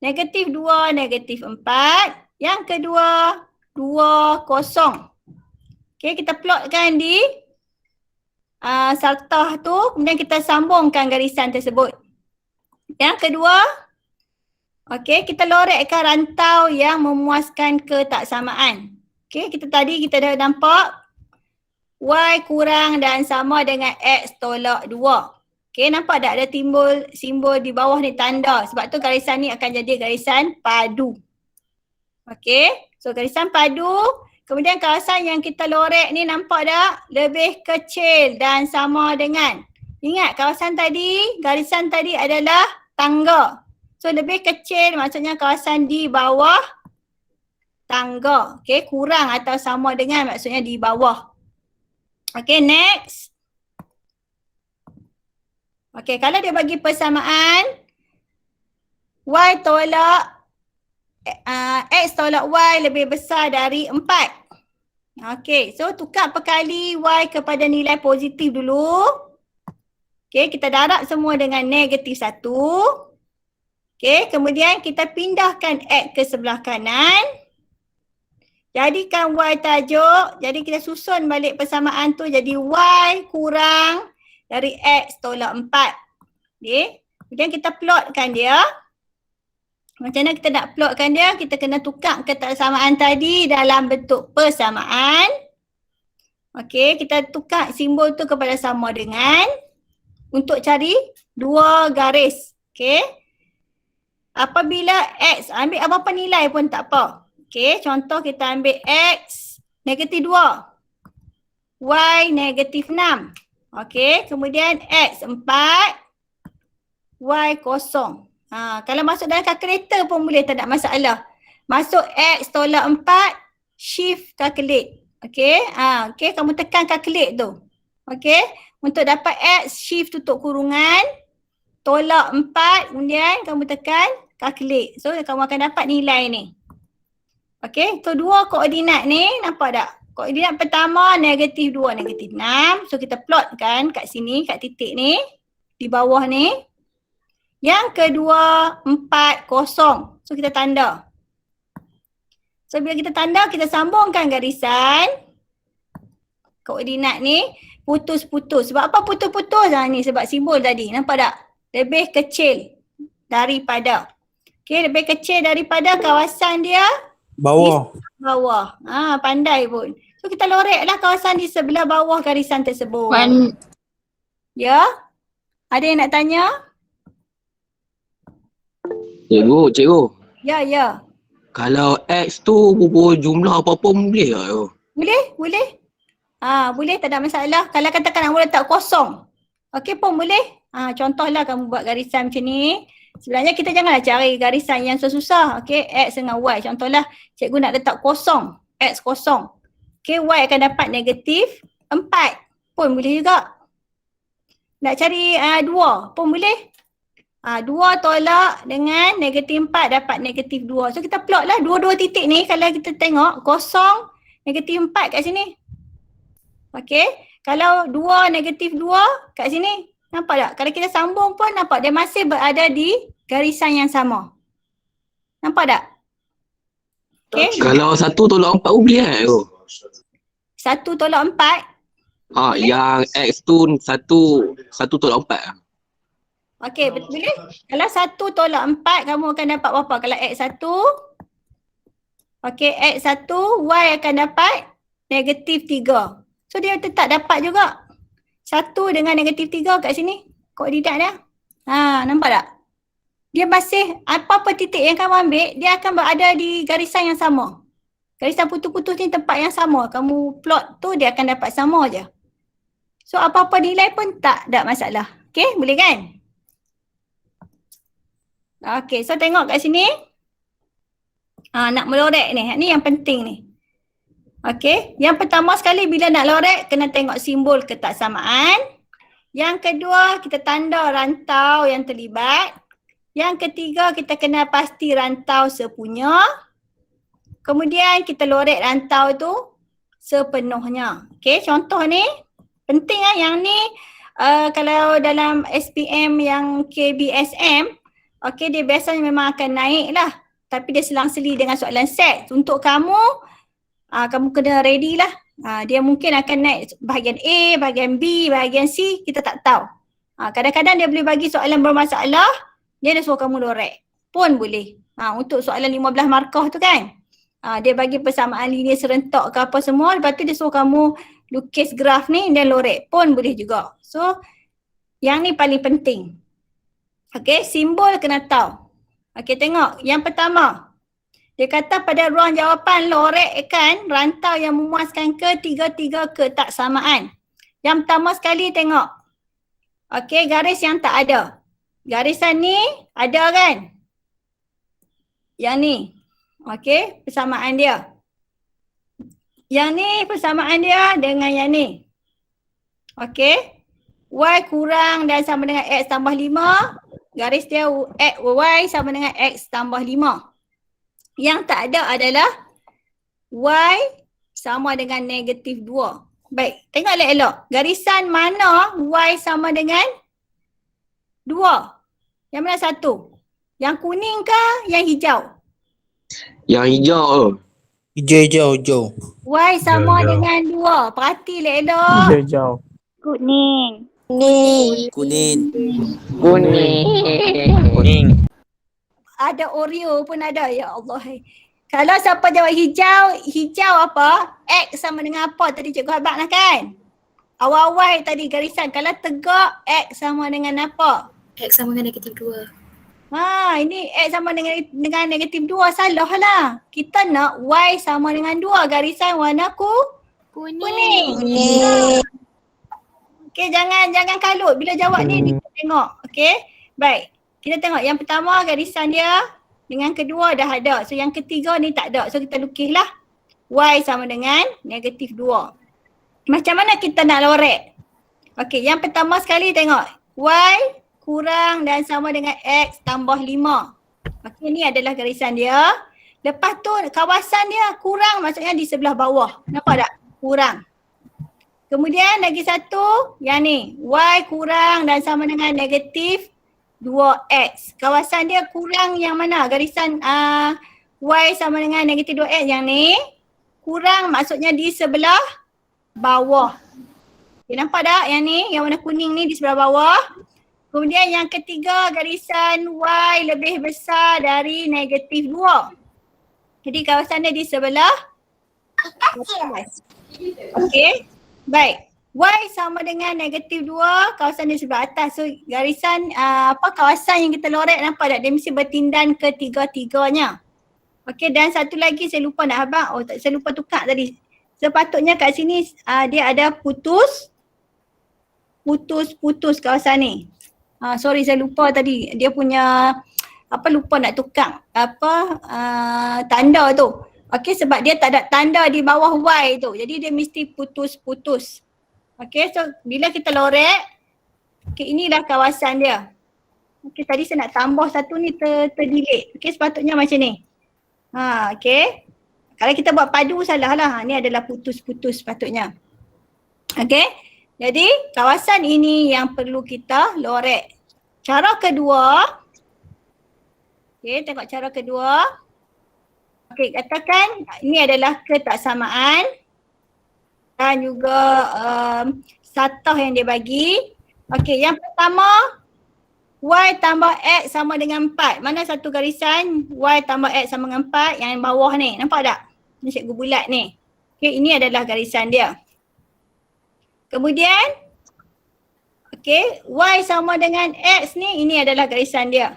negatif 2, negatif 4. Yang kedua, 2, 0. Okey, kita plotkan di sartah tu, kemudian kita sambungkan garisan tersebut. Yang kedua, okey, kita lorekkan rantau yang memuaskan ketaksamaan. Okey, kita dah nampak Y kurang dan sama dengan X tolak 2. Okey, nampak tak ada simbol di bawah ni tanda. Sebab tu garisan ni akan jadi garisan padu. Okey, so garisan padu. Kemudian kawasan yang kita lorek ni nampak tak? Lebih kecil dan sama dengan. Ingat kawasan tadi, garisan tadi adalah tangga. So lebih kecil maksudnya kawasan di bawah tangga. Okey, kurang atau sama dengan maksudnya di bawah. Okey, next. Okey, kalau dia bagi persamaan Y tolak X tolak Y lebih besar dari 4. Okey, so tukar perkali Y kepada nilai positif dulu. Okey, kita darab semua dengan negatif 1. Okey, kemudian kita pindahkan X ke sebelah kanan. Jadikan Y tajuk. Jadi kita susun balik persamaan tu jadi Y kurang dari X tolak 4. Okey, kemudian kita plotkan dia. Macam mana kita nak plotkan dia? Kita kena tukar ketaksamaan tadi dalam bentuk persamaan. Okey, kita tukar simbol tu kepada sama dengan untuk cari dua garis. Okey. Apabila X ambil apa-apa nilai pun tak apa. Okey, contoh kita ambil X negatif 2. Y negatif 6. Okey, kemudian X 4. Y 0. Kalau masuk dalam kalkulator pun boleh, tak ada masalah. Masuk X tolak 4, shift calculate. Okey, okey, kamu tekan calculate tu. Okey, untuk dapat X, shift tutup kurungan, tolak 4, kemudian kamu tekan calculate. So kamu akan dapat nilai ni. Okey, so dua koordinat ni, nampak tak? Koordinat pertama negatif 2, negatif 6. So kita plotkan kat sini, kat titik ni, di bawah ni. Yang kedua 4, 0. So kita tanda. So bila kita tanda, kita sambungkan garisan. Koordinat ni putus-putus. Sebab apa putus-putus? Ni sebab simbol tadi. Nampak tak? Lebih kecil daripada. Okay, lebih kecil daripada kawasan dia. Bawah. Bawah. Pandai pun. So kita loreklah kawasan di sebelah bawah garisan tersebut. Ya? Ada yang nak tanya? Cikgu. Ya. Kalau X tu berapa jumlah apa-apa boleh tak? Boleh? Boleh, tak ada masalah. Kalau katakan kamu letak kosong, okey pun boleh. Contohlah kamu buat garisan macam ni. Sebenarnya kita janganlah cari garisan yang susah. Okey, X dengan Y. Contohlah cikgu nak letak kosong, X kosong. Okey, Y akan dapat negatif 4. Pun boleh juga. Nak cari 2 pun boleh. 2 tolak dengan negatif 4 dapat negatif 2. So kita plot lah dua-dua titik ni. Kalau kita tengok kosong, negatif 4 kat sini. Okey, kalau 2 negatif 2 kat sini. Nampak tak? Kalau kita sambung pun nampak dia masih berada di garisan yang sama. Nampak tak? Okey. Kalau 1 tolak 4 pun boleh kan? 1 tolak 4. Yang X tu 1 tolak 4. Okey, boleh? Kalau 1 tolak 4 kamu akan dapat berapa? Kalau X1. Okey, X1 Y akan dapat negatif 3. So dia tetap dapat juga. 1 dengan negatif 3 kat sini. Koordinat dia. Nampak tak? Dia masih apa-apa titik yang kamu ambil, dia akan berada di garisan yang sama. Garisan putus-putus ni tempat yang sama. Kamu plot tu dia akan dapat sama je. So apa-apa nilai pun tak ada masalah. Okey, boleh kan? Okey, so tengok kat sini. Nak melorek ni. Ni yang penting ni. Okey, yang pertama sekali bila nak lorek kena tengok simbol ketaksamaan. Yang kedua kita tanda rantau yang terlibat. Yang ketiga kita kena pasti rantau sepunya. Kemudian kita lorek rantau tu sepenuhnya. Okey, contoh ni penting lah yang ni kalau dalam SPM yang KBSM, okey dia biasanya memang akan naik lah. Tapi dia selang-seli dengan soalan set. Untuk kamu, kamu kena ready lah. Dia mungkin akan naik bahagian A, bahagian B, bahagian C, kita tak tahu. Kadang-kadang dia boleh bagi soalan bermasalah, dia dah suruh kamu lorek. Pun boleh. Untuk soalan 15 markah tu kan. Dia bagi persamaan linear serentak ke apa semua, lepas tu dia suruh kamu lukis graf ni dan lorek. Pun boleh juga. So, yang ni paling penting. Okay, simbol kena tahu. Okay, tengok. Yang pertama, dia kata pada ruang jawapan lorekkan rantau yang memuaskan ketiga-tiga ketaksamaan. Yang pertama sekali tengok. Okay, garis yang tak ada. Garisan ni ada kan? Yang ni. Okay, persamaan dia. Yang ni persamaan dia dengan yang ni. Okay. Y kurang dan sama dengan X tambah 5. Garis dia Y sama dengan X tambah 5. Yang tak ada adalah Y sama dengan negatif 2. Baik, tengok elok-elok. Garisan mana Y sama dengan 2? Yang mana satu? Yang kuning ke yang hijau? Yang hijau. Hijau. Y sama dengan 2. Perhati elok-elok. Hijau. Kuning. Kuning. Ada Oreo pun ada, ya Allah. Kalau siapa jawab hijau, hijau apa? X sama dengan apa? Tadi cikgu habaq lah kan? Awal-awal tadi garisan. Kalau tegak, X sama dengan apa? X sama dengan negatif 2. Ini X sama dengan negatif 2. Salah lah. Kita nak Y sama dengan 2. Garisan warna kuning. Okay, jangan kalut. Bila jawab ni, kita tengok. Okay, baik. Kita tengok yang pertama garisan dia dengan kedua dah ada. So yang ketiga ni tak ada. So kita lukislah. Y sama dengan negatif 2. Macam mana kita nak lorek? Okay, yang pertama sekali tengok. Y kurang dan sama dengan X tambah 5. Okay, ni adalah garisan dia. Lepas tu kawasan dia kurang maksudnya di sebelah bawah. Nampak tak? Kurang. Kemudian lagi satu, yang ni. Y kurang dan sama dengan negatif 2X. Kawasan dia kurang yang mana? Garisan Y sama dengan negatif 2X yang ni. Kurang maksudnya di sebelah bawah. Okay, nampak tak yang ni? Yang warna kuning ni di sebelah bawah. Kemudian yang ketiga, garisan Y lebih besar dari negatif 2. Jadi kawasan dia di sebelah atas. Okay. Baik. Y sama dengan negatif 2, kawasan di sebelah atas. So garisan kawasan yang kita lorek nampak tak? Dia mesti bertindan ketiga-tiganya. Okey, dan satu lagi saya lupa nak abang. Oh, saya lupa tukar tadi. Sepatutnya kat sini dia ada putus kawasan ni. Sorry saya lupa tadi. Dia punya lupa nak tukar tanda tu. Okey, sebab dia tak ada tanda di bawah Y tu. Jadi dia mesti putus. Okey, so bila kita lorek, okey, inilah kawasan dia. Okey, tadi saya nak tambah satu ni terdelete. Okey, sepatutnya macam ni. Okey. Kalau kita buat padu salah lah. Ni adalah putus-putus sepatutnya. Okey. Jadi kawasan ini yang perlu kita lorek. Cara kedua. Okey, tengok cara kedua. Okey, katakan ini adalah ketaksamaan. Dan juga satah yang dia bagi. Okey, yang pertama. Y tambah X sama dengan 4. Mana satu garisan Y tambah X sama dengan 4 yang bawah ni. Nampak tak? Ni cikgu bulat ni. Okay, ini adalah garisan dia. Kemudian, okay, Y sama dengan X ni, ini adalah garisan dia.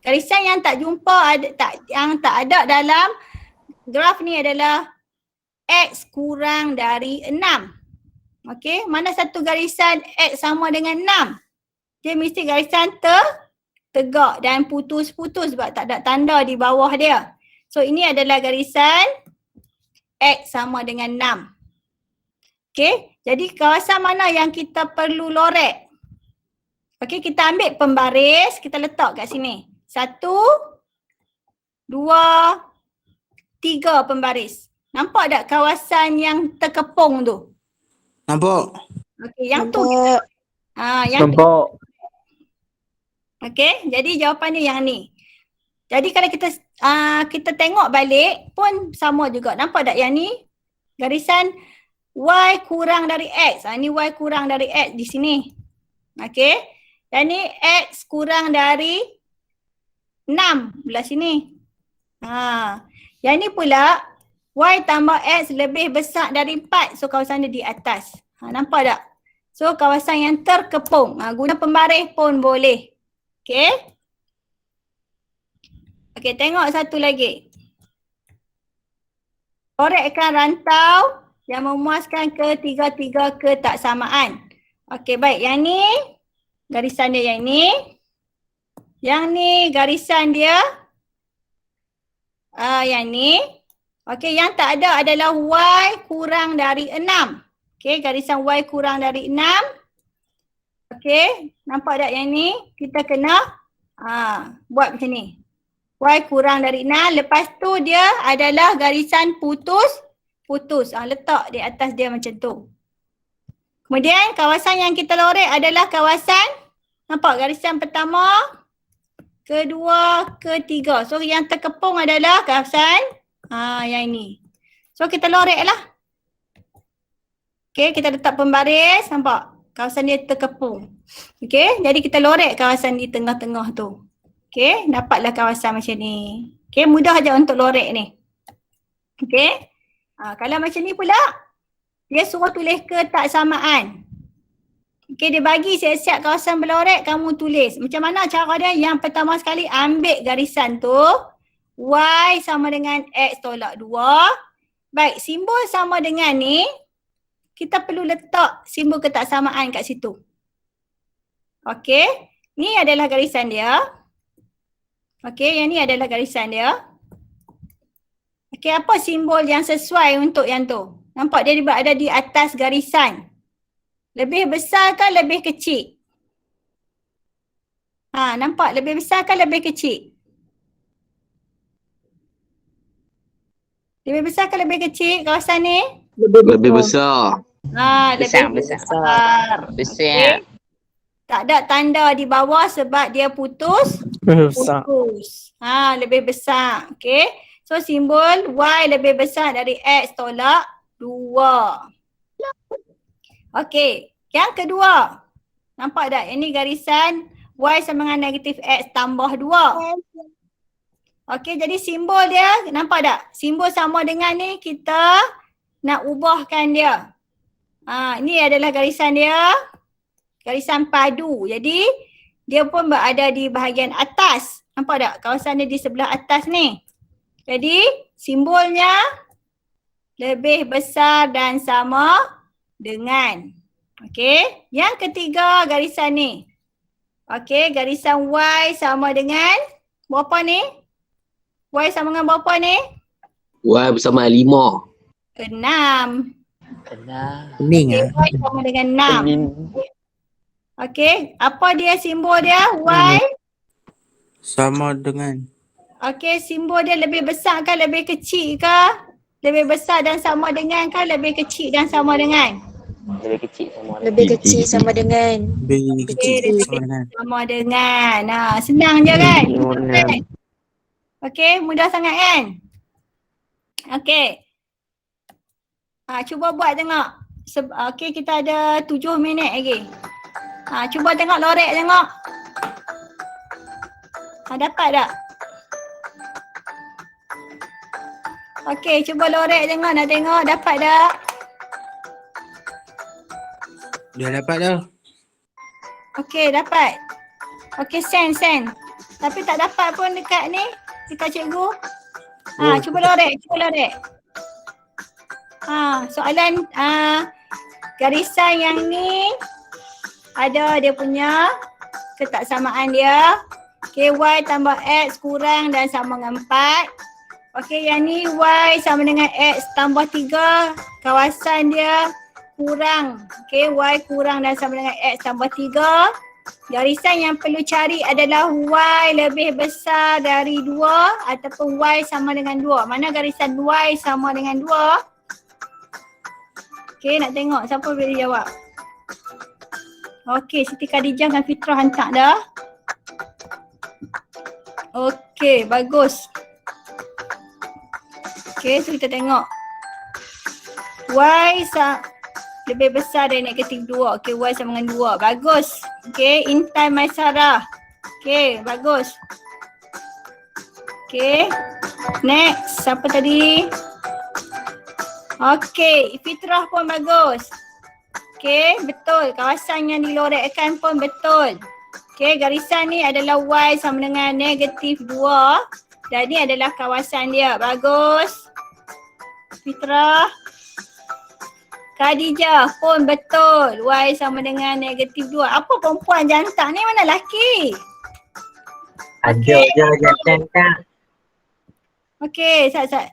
Garisan yang tak jumpa, yang tak ada dalam graf ni adalah X kurang dari 6. Okay, mana satu garisan X sama dengan 6? Dia mesti garisan tegak dan putus-putus sebab tak ada tanda di bawah dia. So ini adalah garisan X sama dengan 6. Okay, jadi kawasan mana yang kita perlu lorek? Okay, kita ambil pembaris, kita letak kat sini. 1, 2, 3 pembaris. Nampak tak kawasan yang terkepung tu? Nampak? Okay, yang tu. Nampak. Okay, jadi jawapan dia yang ni. Jadi kalau kita tengok balik pun sama juga. Nampak tak yang ni? Garisan Y kurang dari X. Ni Y kurang dari X di sini. Okay. Dan ni X kurang dari 6 belah sini. Yang ni pula Y tambah X lebih besar dari 4. So kawasan dia di atas. Nampak tak? So kawasan yang terkepung. Guna pembaris pun boleh. Okay. Okay, tengok satu lagi. Korekkan rantau yang memuaskan ketiga-tiga ketaksamaan. Okay, baik. Yang ni garisan dia yang ni. Yang ni garisan dia yang ni. Okay, yang tak ada adalah Y kurang dari 6. Okay, garisan Y kurang dari 6. Okay, nampak tak yang ni? Kita kena buat macam ni. Y kurang dari 6. Lepas tu dia adalah garisan putus. Letak di atas dia macam tu. Kemudian kawasan yang kita lorek adalah kawasan, nampak garisan pertama, kedua, ketiga. So yang terkepung adalah kawasan yang ni. So kita lorek lah. Okay, kita letak pembaris, nampak? Kawasan dia terkepung. Okay, jadi kita lorek kawasan di tengah-tengah tu. Okay, dapatlah kawasan macam ni. Okay, mudah aja untuk lorek ni. Okay, kalau macam ni pula, dia suruh tulis ketaksamaan. Okay, dia bagi siap-siap kawasan berlorek, kamu tulis. Macam mana cara dia? Yang pertama sekali, ambil garisan tu. Y sama dengan X tolak 2. Baik, simbol sama dengan ni. Kita perlu letak simbol ketaksamaan kat situ. Okey, ni adalah garisan dia. Okey, yang ni adalah garisan dia. Okey, apa simbol yang sesuai untuk yang tu? Nampak dia berada di atas garisan. Lebih besar ke lebih kecil? Nampak lebih besar ke lebih kecil? Lebih besar ke lebih kecil kawasan ni? Lebih besar. Lebih besar. Okay. Tak ada tanda di bawah sebab dia putus. Lebih besar. Okay. So simbol Y lebih besar dari X tolak 2. Okay. Yang kedua. Nampak tak? Ini garisan Y sama dengan negatif X tambah 2. Okay, jadi simbol dia, nampak tak? Simbol sama dengan ni, kita nak ubahkan dia. Ini adalah garisan dia. Garisan padu. Jadi, dia pun berada di bahagian atas. Nampak tak? Kawasan dia di sebelah atas ni. Jadi simbolnya lebih besar dan sama dengan. Okey, yang ketiga garisan ni. Okey, garisan Y sama dengan berapa ni? Y sama dengan berapa ni? Y bersama 5. 6. Kuning Okay, ah. Y sama dengan 6. Okey, apa dia simbol dia? Y. Sama dengan Okey, simbol dia lebih besar ke lebih kecil ke? Lebih besar dan sama dengan ke lebih kecil dan sama dengan? Lebih kecil sama dengan. lebih kecil lebih sama dengan. Sama dengan. Senang je kan? Okey, mudah sangat kan? Okey. Cuba buat tengok. Okey, kita ada 7 minit lagi. Cuba tengok lorek tengok. Dapat tak? Okey, cuba lorek tengok, nak tengok dapat tak? Dah dapat dah. Okey, dapat. Okey, send. Tapi tak dapat pun dekat ni, dekat cikgu. Cuba lorek. Soalan garisan yang ni ada dia punya ketaksamaan dia. Okay, Y tambah X kurang dan sama dengan 4. Okey, yang ni Y sama dengan X tambah 3. Kawasan dia kurang. Okey, Y kurang dan sama dengan X tambah 3. Garisan yang perlu cari adalah Y lebih besar dari 2 ataupun Y sama dengan 2. Mana garisan Y sama dengan 2? Okey, nak tengok siapa boleh jawab. Okey, Siti Khadijah dan Fitrah hantar dah. Okey, bagus. Okey, so kita tengok. Y lebih besar dari negatif 2. Okey, Y sama dengan 2. Bagus. Okey, Intan Maisarah. Okey, bagus. Okey, next. Siapa tadi? Okey, Fitrah pun bagus. Okey, betul. Kawasan yang dilorekkan pun betul. Okey, garisan ni adalah Y sama dengan negatif 2. Dan ni adalah kawasan dia. Bagus. Fitrah. Khadijah pun betul. Y sama dengan negatif 2. Apa perempuan jantan ni, mana lelaki? Ada je jantan tak? Okey, Sat.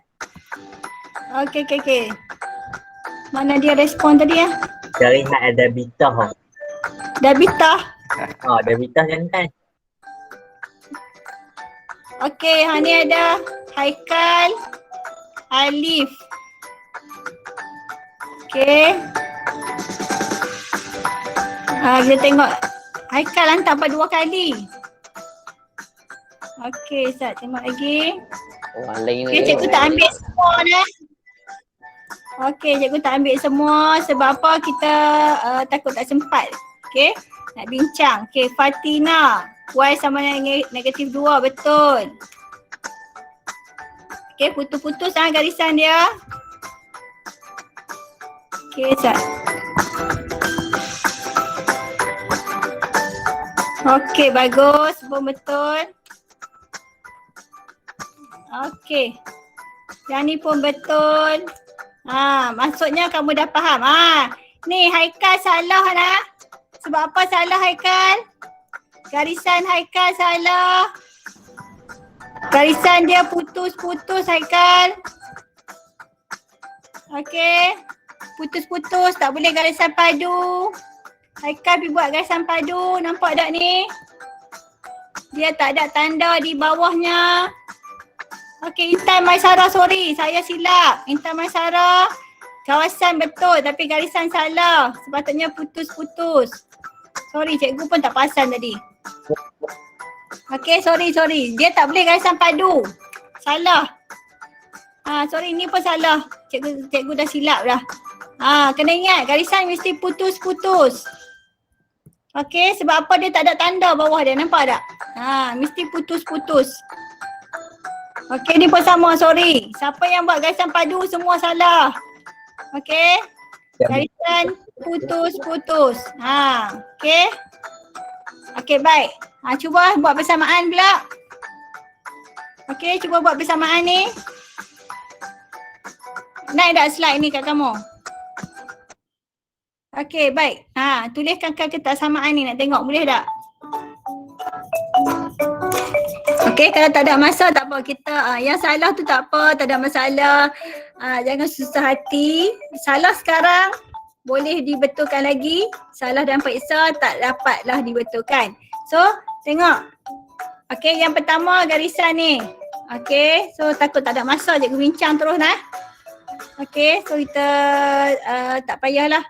Okey. Mana dia respon tadi ya? Dari nak ada bitah. Dah bitah. Ada bitah jantan. Okey, ni ada Haikal, Alif. Okey. Kita tengok. Haikal hantar 2 kali. Okey, Ustaz tengok lagi. Okey, cikgu tak ambil semua dah. Okey, cikgu tak ambil semua sebab apa? Kita takut tak sempat. Okey, nak bincang. Okey, Fatina. Y sama dengan negatif 2, betul. Okey, putus-putus garisan dia. Okey, Ustaz. Okey, bagus. Pun betul. Okey. Yang ni pun betul. Maksudnya kamu dah faham. Ni Haikal salah lah. Sebab apa salah Haikal? Garisan Haikal salah. Garisan dia putus-putus Haikal. Okey. Putus-putus, tak boleh garisan padu. Haikal pergi buat garisan padu, nampak tak ni? Dia tak ada tanda di bawahnya. Okey, Intan Maisarah, sorry, saya silap. Intan Maisarah, kawasan betul tapi garisan salah. Sepatutnya putus-putus. Sorry, cikgu pun tak perasan tadi. Okey, sorry. Dia tak boleh garisan padu. Salah. Sorry, ni pun salah. Cikgu dah silap dah. Kena ingat, garisan mesti putus-putus. Okey, sebab apa dia tak ada tanda bawah dia, nampak tak? Mesti putus-putus. Okey, ni pun sama, sorry. Siapa yang buat garisan padu semua salah. Okey. Garisan putus-putus. Okey. Okey, baik. Cuba buat bersamaan pula. Okey, cuba buat persamaan ni. Naik tak slide ni kat kamu? Okey, baik. Tuliskan kata samaan ni, nak tengok boleh tak? Okey, kalau tak ada masa tak apa, kita yang salah tu tak apa, tak ada masalah. Jangan susah hati. Salah sekarang boleh dibetulkan lagi. Salah dan periksa tak dapatlah dibetulkan. So, tengok. Okey, yang pertama garisan ni. Okey, so takut tak ada masa, cikgu bincang terus lah. Okey, so kita tak payahlah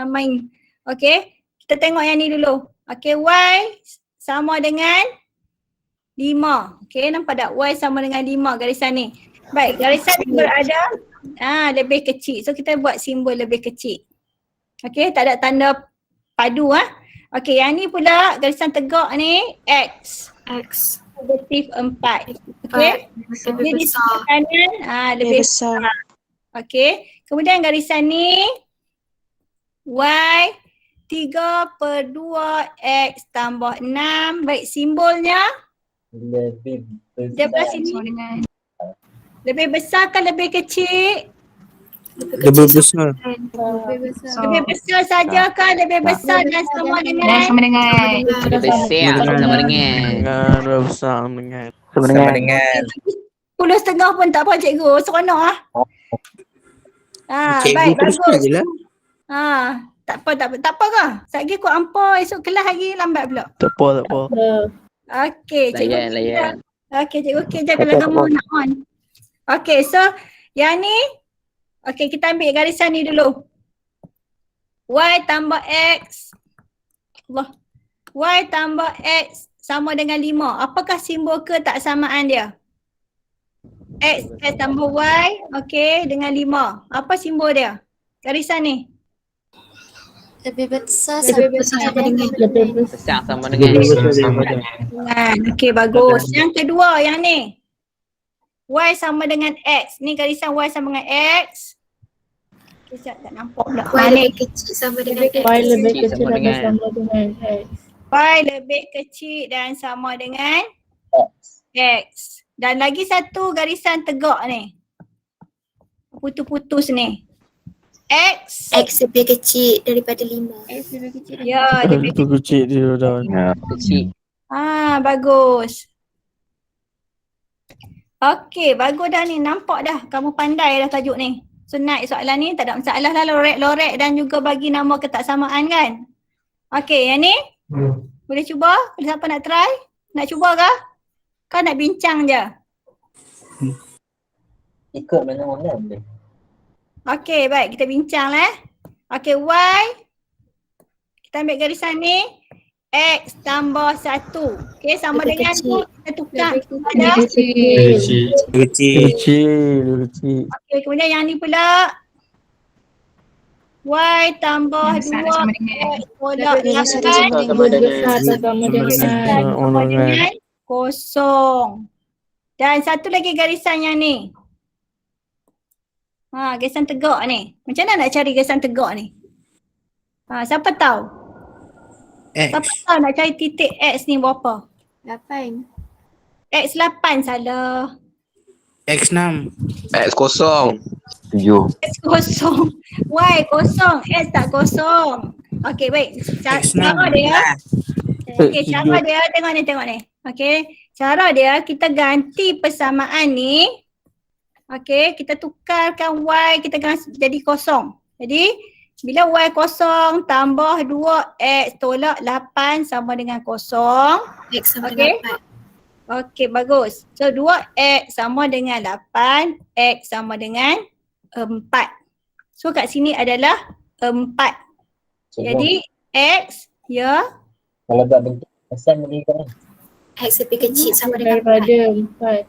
main. Okey, kita tengok yang ni dulu. Okey, Y sama dengan 5. Okey, nampak tak? Y sama dengan 5 garisan ni. Baik, garisan ni berada lebih kecil. So kita buat simbol lebih kecil. Okey, tak ada tanda padu Okey, yang ni pula garisan tegak ni X. Negatif 4. Okey. Dia di sebelah kanan lebih besar. Okey. Kemudian garisan ni Y 3/2 X tambah 6. Baik, simbolnya Lebih sebelah sini. Lebih besar ke lebih kecil? Lebih besar. Lebih besar saja ke lebih besar dan sama dengan? Lebih besar sama dengan. Lebih besar dengan. Sama dengan. 10.5 pun tak apa cikgu, seronok baik, Cikgu teruskan bagus. je lah. Tak apa ke? Satgi kau ampa esok kelas lagi lambat pula. Tak apa. Okey, cikgu. Layan. Okey, cikgu okey je kalau kamu nak on. Okey, so yang ni okey, kita ambil garisan ni dulu. Y tambah X. Y tambah X sama dengan 5. Apakah simbol ke tak samaan dia? X tambah Y, okey, dengan 5. Apa simbol dia? Garisan ni. Lebih besar Besar sama dengan. Okey, bagus. Yang kedua, yang ni. Y sama dengan X. Ni garisan Y sama dengan X. Sekejap, tak nampak pula. lebih kecil sama dengan X. Y lebih kecil sama dan dengan sama dengan X. Y lebih kecil dan sama dengan X. Dan lagi satu garisan tegak ni. Putus-putus ni. X. Lebih kecil daripada 5. Ya, lebih Itu kecil dia dah. Kecil. bagus. Okey, bagus dah ni. Nampak dah. Kamu pandai dah tajuk ni. So naik soalan ni tak ada masalah lah. Lorek-lorek dan juga bagi nama ketaksamaan kan. Okey, yang ni. Boleh cuba? Siapa nak try? Nak cuba ke? Kau nak bincang je? ikut mana-mana boleh. Okey, baik. Kita bincang lah. Okey, Y. Kita ambil garisan ni. X tambah 1. Okey, sama Lebih dengan kecil. tu. Kita tukar kepada. Kecil. Kecil. Okey, kemudian yang ni pula. Y tambah 2 X tolak 8 Sama dengan sama dengan kosong. Dan satu lagi garisan yang ni. Garisan tegak ni. Macam mana nak cari garisan tegak ni? Siapa tahu? Siapa X. tahu nak cari titik X ni berapa? 8. X 8 salah. X6. X kosong. 7. X kosong. Y kosong. X tak kosong. Okey, baik. Cara dia. Okey, cara dia. Tengok ni. Okey. Cara dia, kita ganti persamaan ni. Okey, kita tukarkan Y, kita jadi kosong. Jadi, bila Y kosong tambah 2X tolak 8 sama dengan kosong. X sama Okey. dengan 4. Okey, bagus. So, 2X sama dengan 8, X sama dengan 4. So, kat sini adalah 4. Jadi, X, ya. Kalau buat bentuk pesan boleh kan? X lebih kecil sama dengan 4. Daripada 4.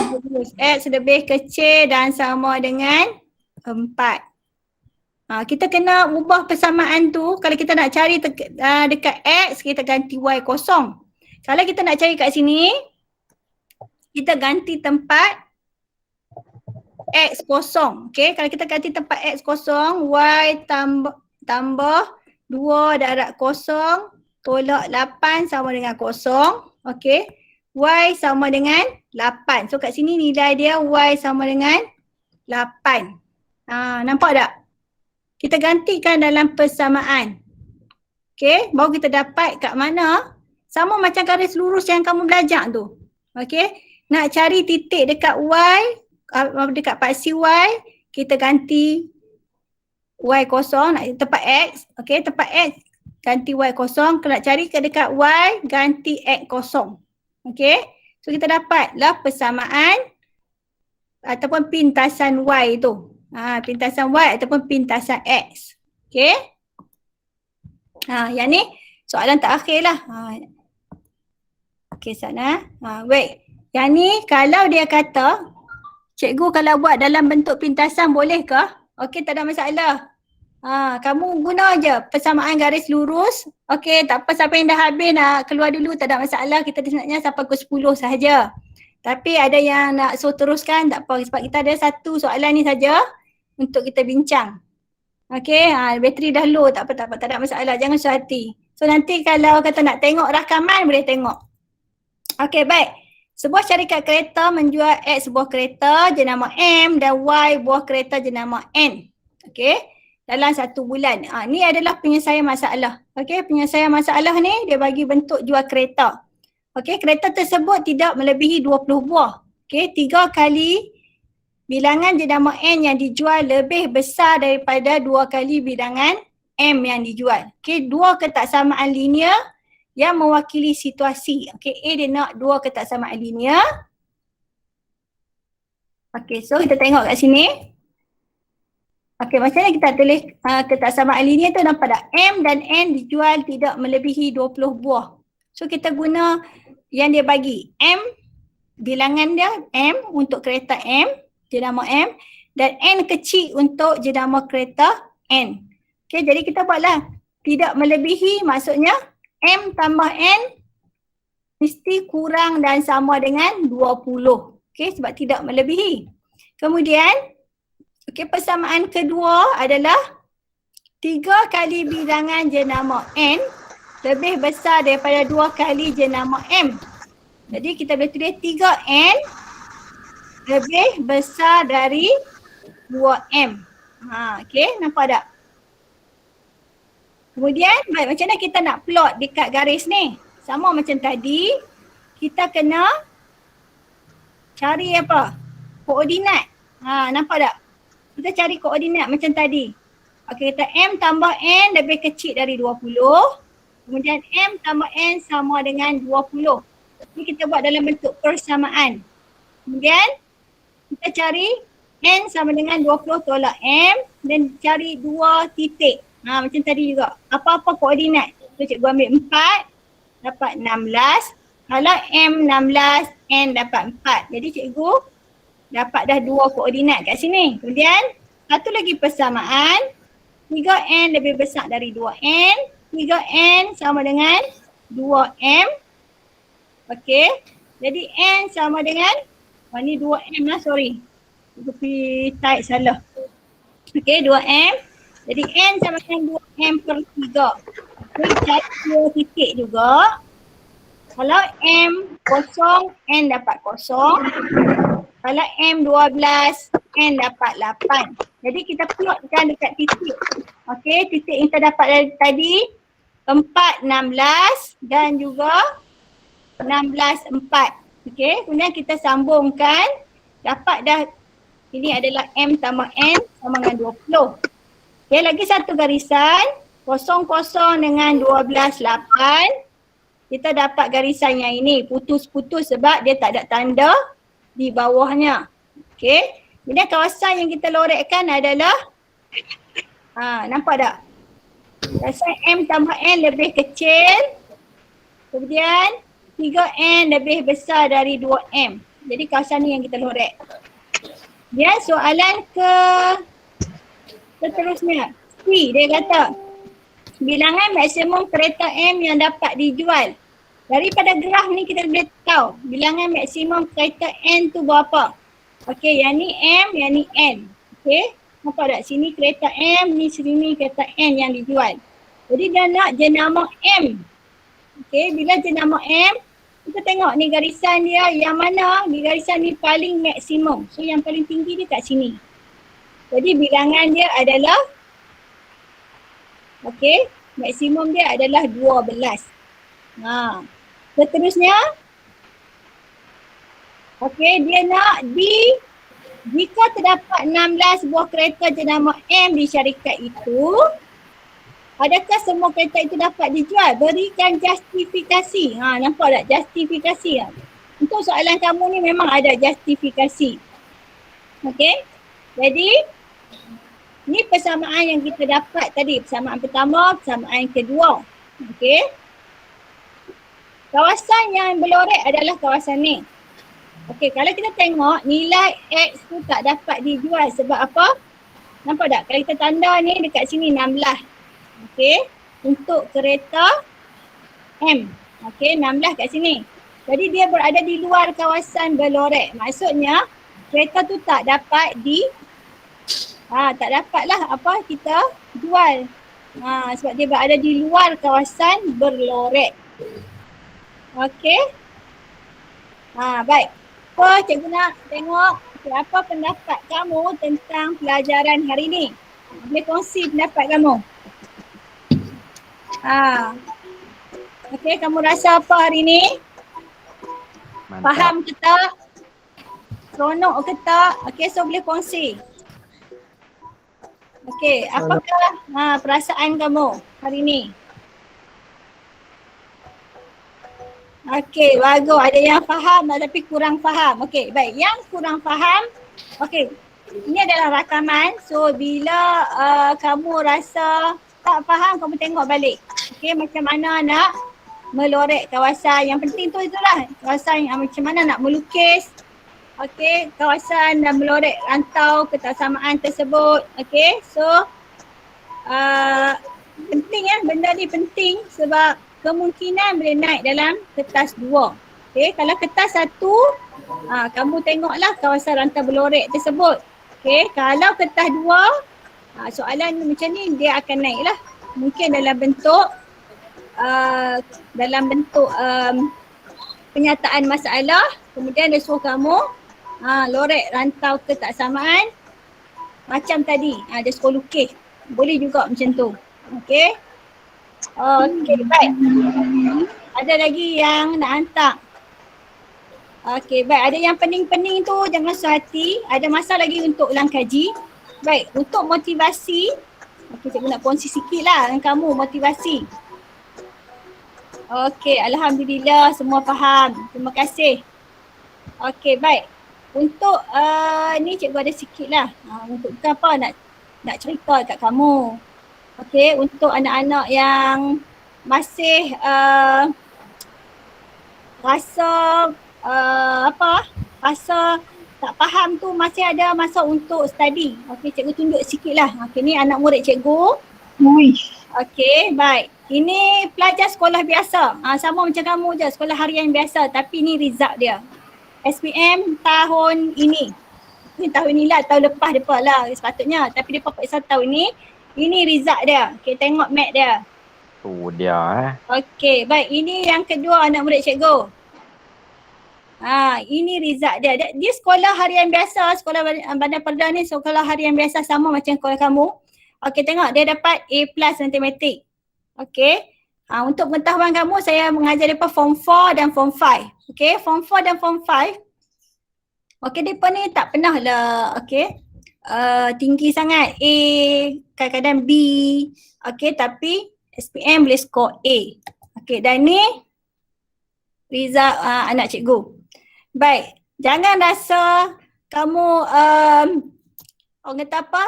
Bagus. X lebih kecil dan sama dengan 4. Kita kena ubah persamaan tu. Kalau kita nak cari dekat X, kita ganti Y kosong. Kalau kita nak cari kat sini, kita ganti tempat X kosong. Okay, kalau kita ganti tempat X kosong, Y tambah 2 darab kosong, tolak 8 sama dengan kosong. Okay, Y sama dengan 8. So kat sini nilai dia Y sama dengan 8. Nampak tak? Kita gantikan dalam persamaan. Okay, baru kita dapat kat mana? Sama macam garis lurus yang kamu belajar tu. Okay, nak cari titik dekat Y, dekat paksi Y, kita ganti Y kosong, nak tempat X. Okay, tempat X ganti Y kosong. Kalau nak cari ke dekat Y, ganti X kosong. Okay, so kita dapatlah persamaan ataupun pintasan Y tu. Pintasan Y ataupun pintasan X. Okay. Yang ni soalan terakhir lah. Okay, sana. Wait. Yang ni kalau dia kata, cikgu kalau buat dalam bentuk pintasan boleh ke? Okay, tak ada masalah. Kamu guna je persamaan garis lurus. Okey, tak apa, siapa yang dah habis nak keluar dulu, tak ada masalah. Kita sebenarnya sampai pukul 10 sahaja. Tapi ada yang nak teruskan, tak apa. Sebab kita ada satu soalan ni saja untuk kita bincang. Okey, bateri dah low, tak apa, tak ada masalah. Jangan susah hati. So nanti kalau kata nak tengok rakaman, boleh tengok. Okey, baik. Sebuah syarikat kereta menjual X sebuah kereta jenama M dan Y buah kereta jenama N. Okey. Dalam 1 bulan. Ni adalah penyelesaian masalah. Okey, penyelesaian masalah ni dia bagi bentuk jual kereta. Okey, kereta tersebut tidak melebihi 20 buah. Okey, 3 kali bilangan jenama N yang dijual lebih besar daripada 2 kali bilangan M yang dijual. Okey, 2 ketaksamaan linear yang mewakili situasi. Okey, A dia nak 2 ketaksamaan linear. Okey, so kita tengok kat sini. Okey, macam mana kita tulis ketaksamaan linear tu, nampak tak? M dan N dijual tidak melebihi 20 buah. So kita guna yang dia bagi. M, bilangan dia M untuk kereta M, jenama M, dan N kecil untuk jenama kereta N. Okey, jadi kita buatlah tidak melebihi, maksudnya M tambah N mesti kurang dan sama dengan 20. Okey, sebab tidak melebihi. Kemudian okey, persamaan kedua adalah 3 kali bilangan jenama N lebih besar daripada 2 kali jenama M. Jadi kita boleh tulis 3N lebih besar dari 2M. Okey, nampak tak? Kemudian, baik, macam mana kita nak plot dekat garis ni? Sama macam tadi, kita kena cari apa? Koordinat. Nampak tak? Kita cari koordinat macam tadi. Okey, kita M tambah N lebih kecil dari 20. Kemudian M tambah N sama dengan 20. Ini kita buat dalam bentuk persamaan. Kemudian kita cari N sama dengan 20 tolak M dan cari 2 titik. Macam tadi juga. Apa-apa koordinat. So cikgu ambil 4, dapat 16. Kalau M 16, N dapat 4. Jadi cikgu dapat dah 2 koordinat kat sini. Kemudian satu lagi persamaan. 3N lebih besar dari 2N. 3N sama dengan 2M. Okey. Jadi N sama dengan, ni 2M lah, sorry. Cikgu pergi type salah. Okey, 2M. Jadi N sama dengan 2M per 3. Jadi cari 2 titik juga. Kalau M kosong, N dapat kosong. Kalau M 12, N dapat 8. Jadi kita plotkan dekat titik. Okey, titik yang kita dapat dari tadi 4, 16 dan juga 16, 4. Okey, kemudian kita sambungkan. Dapat dah, ini adalah M tambah N sama dengan 20. Okey, lagi satu garisan. 0, 0 dengan 12, 8. Kita dapat garisan yang ini. Putus-putus sebab dia tak ada tanda di bawahnya. Okey. Kemudian kawasan yang kita lorekkan adalah, nampak tak? Kawasan M tambah N lebih kecil. Kemudian 3N lebih besar dari 2M. Jadi kawasan ni yang kita lorek. Kemudian soalan seterusnya. C, dia kata bilangan maksimum kereta M yang dapat dijual. Daripada graf ni kita boleh tahu bilangan maksimum kereta N tu berapa. Okey, yang ni M, yang ni N. Okey, nampak tak? Sini kereta M, ni sini kereta N yang dijual. Jadi dia nak jenama M. Okey, bila jenama M, kita tengok ni garisan dia yang mana di garisan ni paling maksimum. So yang paling tinggi dia kat sini. Jadi bilangan dia adalah maksimum dia adalah 12. Seterusnya dia nak jika terdapat 16 buah kereta jenama M di syarikat itu, adakah semua kereta itu dapat dijual? Berikan justifikasi. Nampak tak justifikasi? Untuk soalan kamu ni memang ada justifikasi. Jadi ni persamaan yang kita dapat tadi. Persamaan pertama, persamaan kedua. Kawasan yang berlorek adalah kawasan ni. Kalau kita tengok nilai X tu tak dapat dijual sebab apa? Nampak tak? Kalau kita tanda ni dekat sini 16. Untuk kereta M. 16 kat sini. Jadi dia berada di luar kawasan berlorek. Maksudnya kereta tu tak dapat tak dapatlah kita jual. Sebab dia berada di luar kawasan berlorek. Baik. Cikgu nak tengok apa pendapat kamu tentang pelajaran hari ni. Boleh kongsi pendapat kamu. Kamu rasa apa hari ni? Mantap. Faham ke tak? Seronok ke tak? So boleh kongsi. Apakah perasaan kamu hari ni? Bagus. Ada yang faham tapi kurang faham. Baik. Yang kurang faham, ini adalah rakaman. So bila kamu rasa tak faham, kamu tengok balik. Macam mana nak melorek kawasan. Yang penting tu itulah. Kawasan yang macam mana nak melukis. Kawasan dan melorek rantau ketaksamaan tersebut. So penting benda ni penting sebab kemungkinan boleh naik dalam kertas 2. Kalau kertas 1, kamu tengoklah kawasan rantau berlorek tersebut. Kalau kertas 2, soalan macam ni dia akan naik lah. Mungkin dalam bentuk penyataan masalah, kemudian dia suruh kamu lorek rantau ketaksamaan macam tadi. Dia suruh lukis. Boleh juga macam tu. Baik. Ada lagi yang nak hantar? Baik. Ada yang pening-pening tu jangan susah hati. Ada masa lagi untuk ulang kaji. Baik. Untuk motivasi. Cikgu nak kongsi sikit lah dengan kamu motivasi. Alhamdulillah semua faham. Terima kasih. Baik. Untuk ni cikgu ada sikit lah. Untuk bukan apa nak cerita kat kamu. Untuk anak-anak yang masih rasa tak faham tu, masih ada masa untuk study. Cikgu tunjuk sikit lah. Ni anak murid cikgu. Baik. Ini pelajar sekolah biasa. Sama macam kamu je, sekolah harian biasa. Tapi ni result dia. SPM tahun ini. Ni tahun ni lah, tahun lepas lah sepatutnya. Tapi dia periksa tahun ni. Ini result dia. Tengok mat dia. Tu dia Baik. Ini yang kedua anak murid cikgu. Ini result dia. Dia sekolah harian biasa. Sekolah Bandar Perda ni sekolah harian biasa sama macam sekolah kamu. Tengok dia dapat A+ matematik. Untuk pengetahuan kamu, saya mengajar mereka Form 4 dan Form 5. Form 4 dan Form 5. Mereka ni tak pernah lah. Tinggi sangat A, kadang-kadang B. Tapi SPM boleh skor A. Dan ni result anak cikgu. Baik, jangan rasa kamu orang kata apa?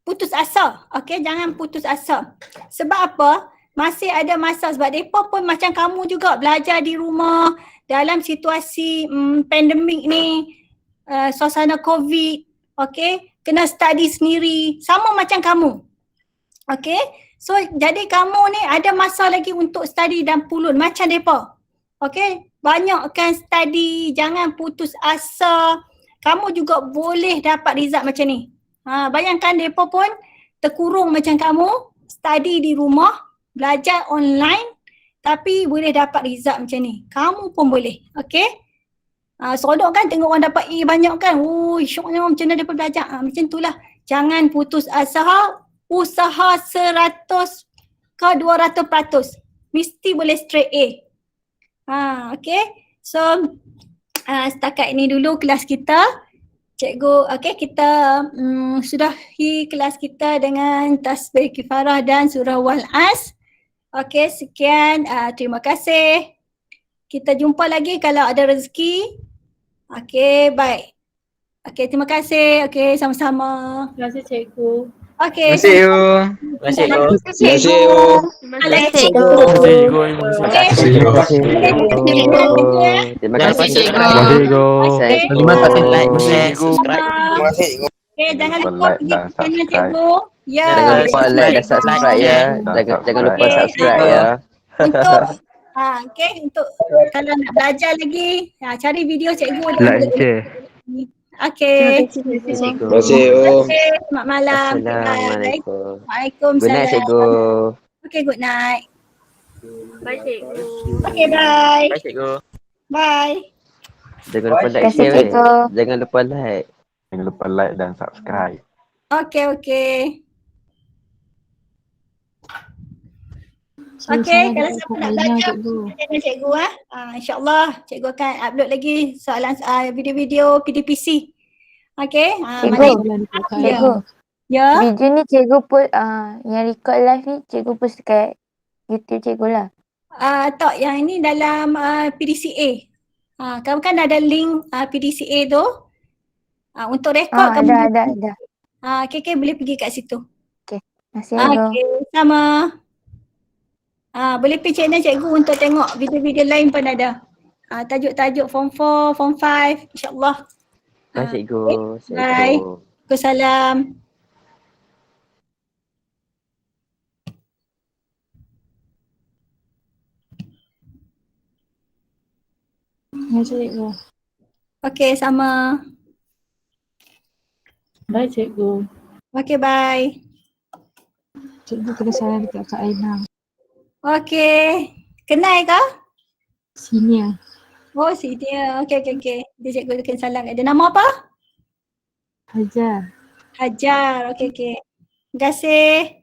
Putus asa. Jangan putus asa. Sebab apa? Masih ada masa sebab mereka pun macam kamu juga belajar di rumah dalam situasi pandemik ni. Suasana COVID, kena study sendiri, sama macam kamu. So jadi kamu ni ada masa lagi untuk study dan pulun macam mereka. Banyakkan study, jangan putus asa. Kamu juga boleh dapat result macam ni. Bayangkan mereka pun terkurung macam kamu, study di rumah, belajar online tapi boleh dapat result macam ni. Kamu pun boleh. Okay? Seronok kan tengok orang dapat A banyak kan. Syoknya macam mana dia belajar. Macam tu lah. Jangan putus asa. Usaha 100 ke 200%. Mesti boleh straight A. Okay. So, setakat ini dulu kelas kita. Cikgu, okay, kita sudahi kelas kita dengan tasbih kifarah dan surah Wal-As. Okay, sekian. Terima kasih. Kita jumpa lagi kalau ada rezeki. Okay, baik. Okay, terima kasih. Okay, sama-sama. Terima kasih cikgu. Okay. Terima kasih, Terima kasih. Terima kasih, cikgu. Okay. Terima kasih. Terima Jangan kasih. lupa Terima kasih, cikgu. Okay. Terima kasih like, share, Cikgu. subscribe. Terima kasih. Okay, jangan Jangan lupa like pergi dan ke channel subscribe. cikgu. Ya. Jangan lupa like dan subscribe ya. Jangan lupa subscribe ya. Untuk okay, untuk kalau nak belajar lagi, cari video cikgu. Like, share. Okay. Terima kasih. Terima kasih. Selamat malam. Assalamualaikum. Waalaikumsalam. Good night, cikgu. Okay, good night. Bye cikgu. Okay, bye. Bye, cikgu. Bye. Jangan lupa like, share. cikgu. Jangan lupa like. Jangan lupa like dan subscribe. Okay, okay. Okay, kalau siapa nak belajar dengan cikgu InsyaAllah cikgu akan upload lagi soalan video-video PDPC. Okay. Cikgu, Ya. video ni cikgu put yang record live ni cikgu post kat YouTube cikgu lah. Tak, yang ini dalam PDCA. Kamu kan ada link PDCA tu. Untuk rekod kamu. Ada. Okay, boleh pergi kat situ. Terima kasih cikgu. Okay, sama. Boleh pergi channel cikgu untuk tengok video-video lain pun ada. Tajuk-tajuk form 4, form 5, insyaAllah. Bye, cikgu. Bye. Waalaikumsalam. Terima kasih cikgu. Okay, sama. Bye cikgu. Okay, bye. Cikgu kena salam dekat Kak Aina. Okay. Kenal ke? Sini lah. Oh, si dia. Okay. Dia cikgu akan salam kat dia. Nama apa? Hajar. Hajar. Okay. Terima kasih.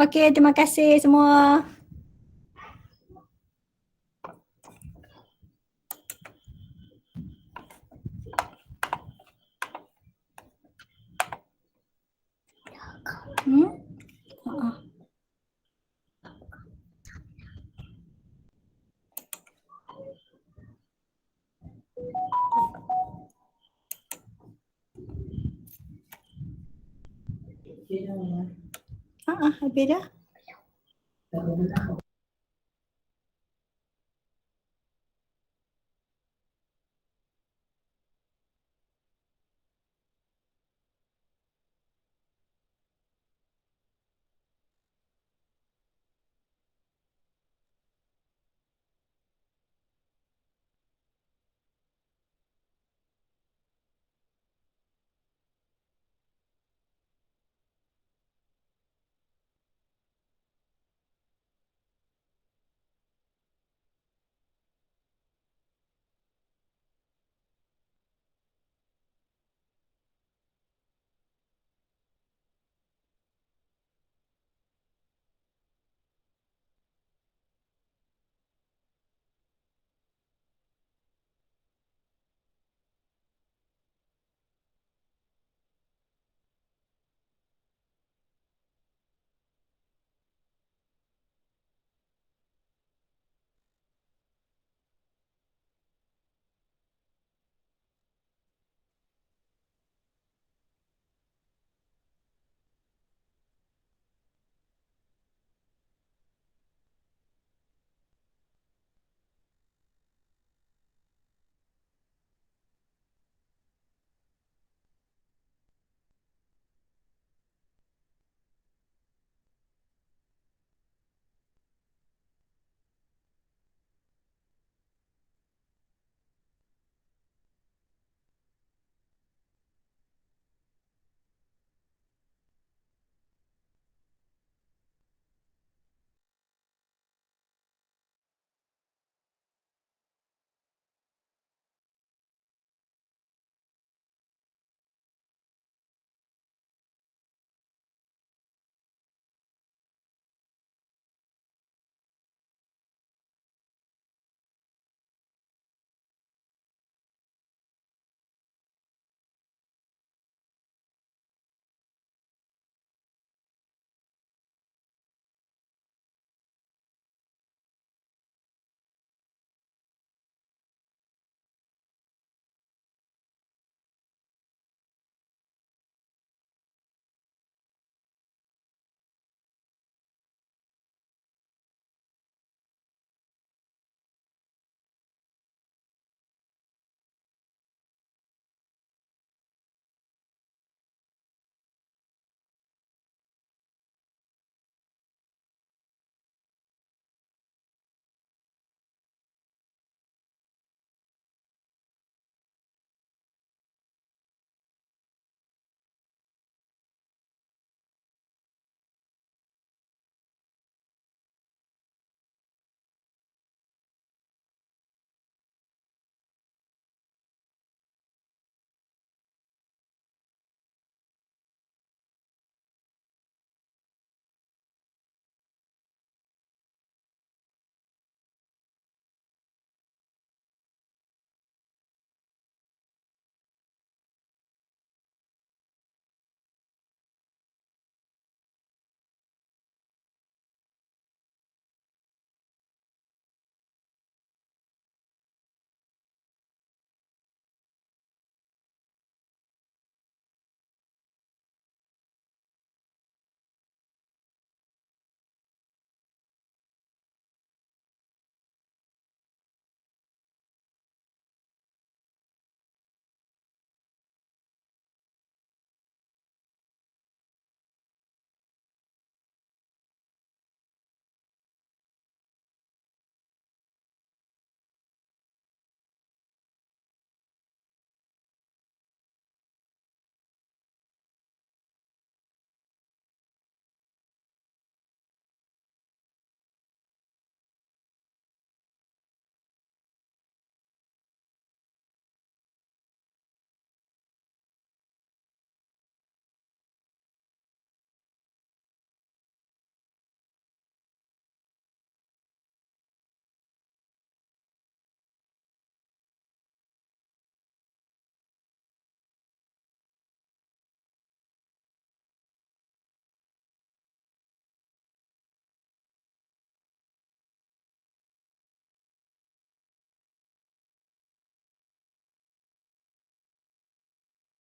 Okay, terima kasih semua. Habis dah.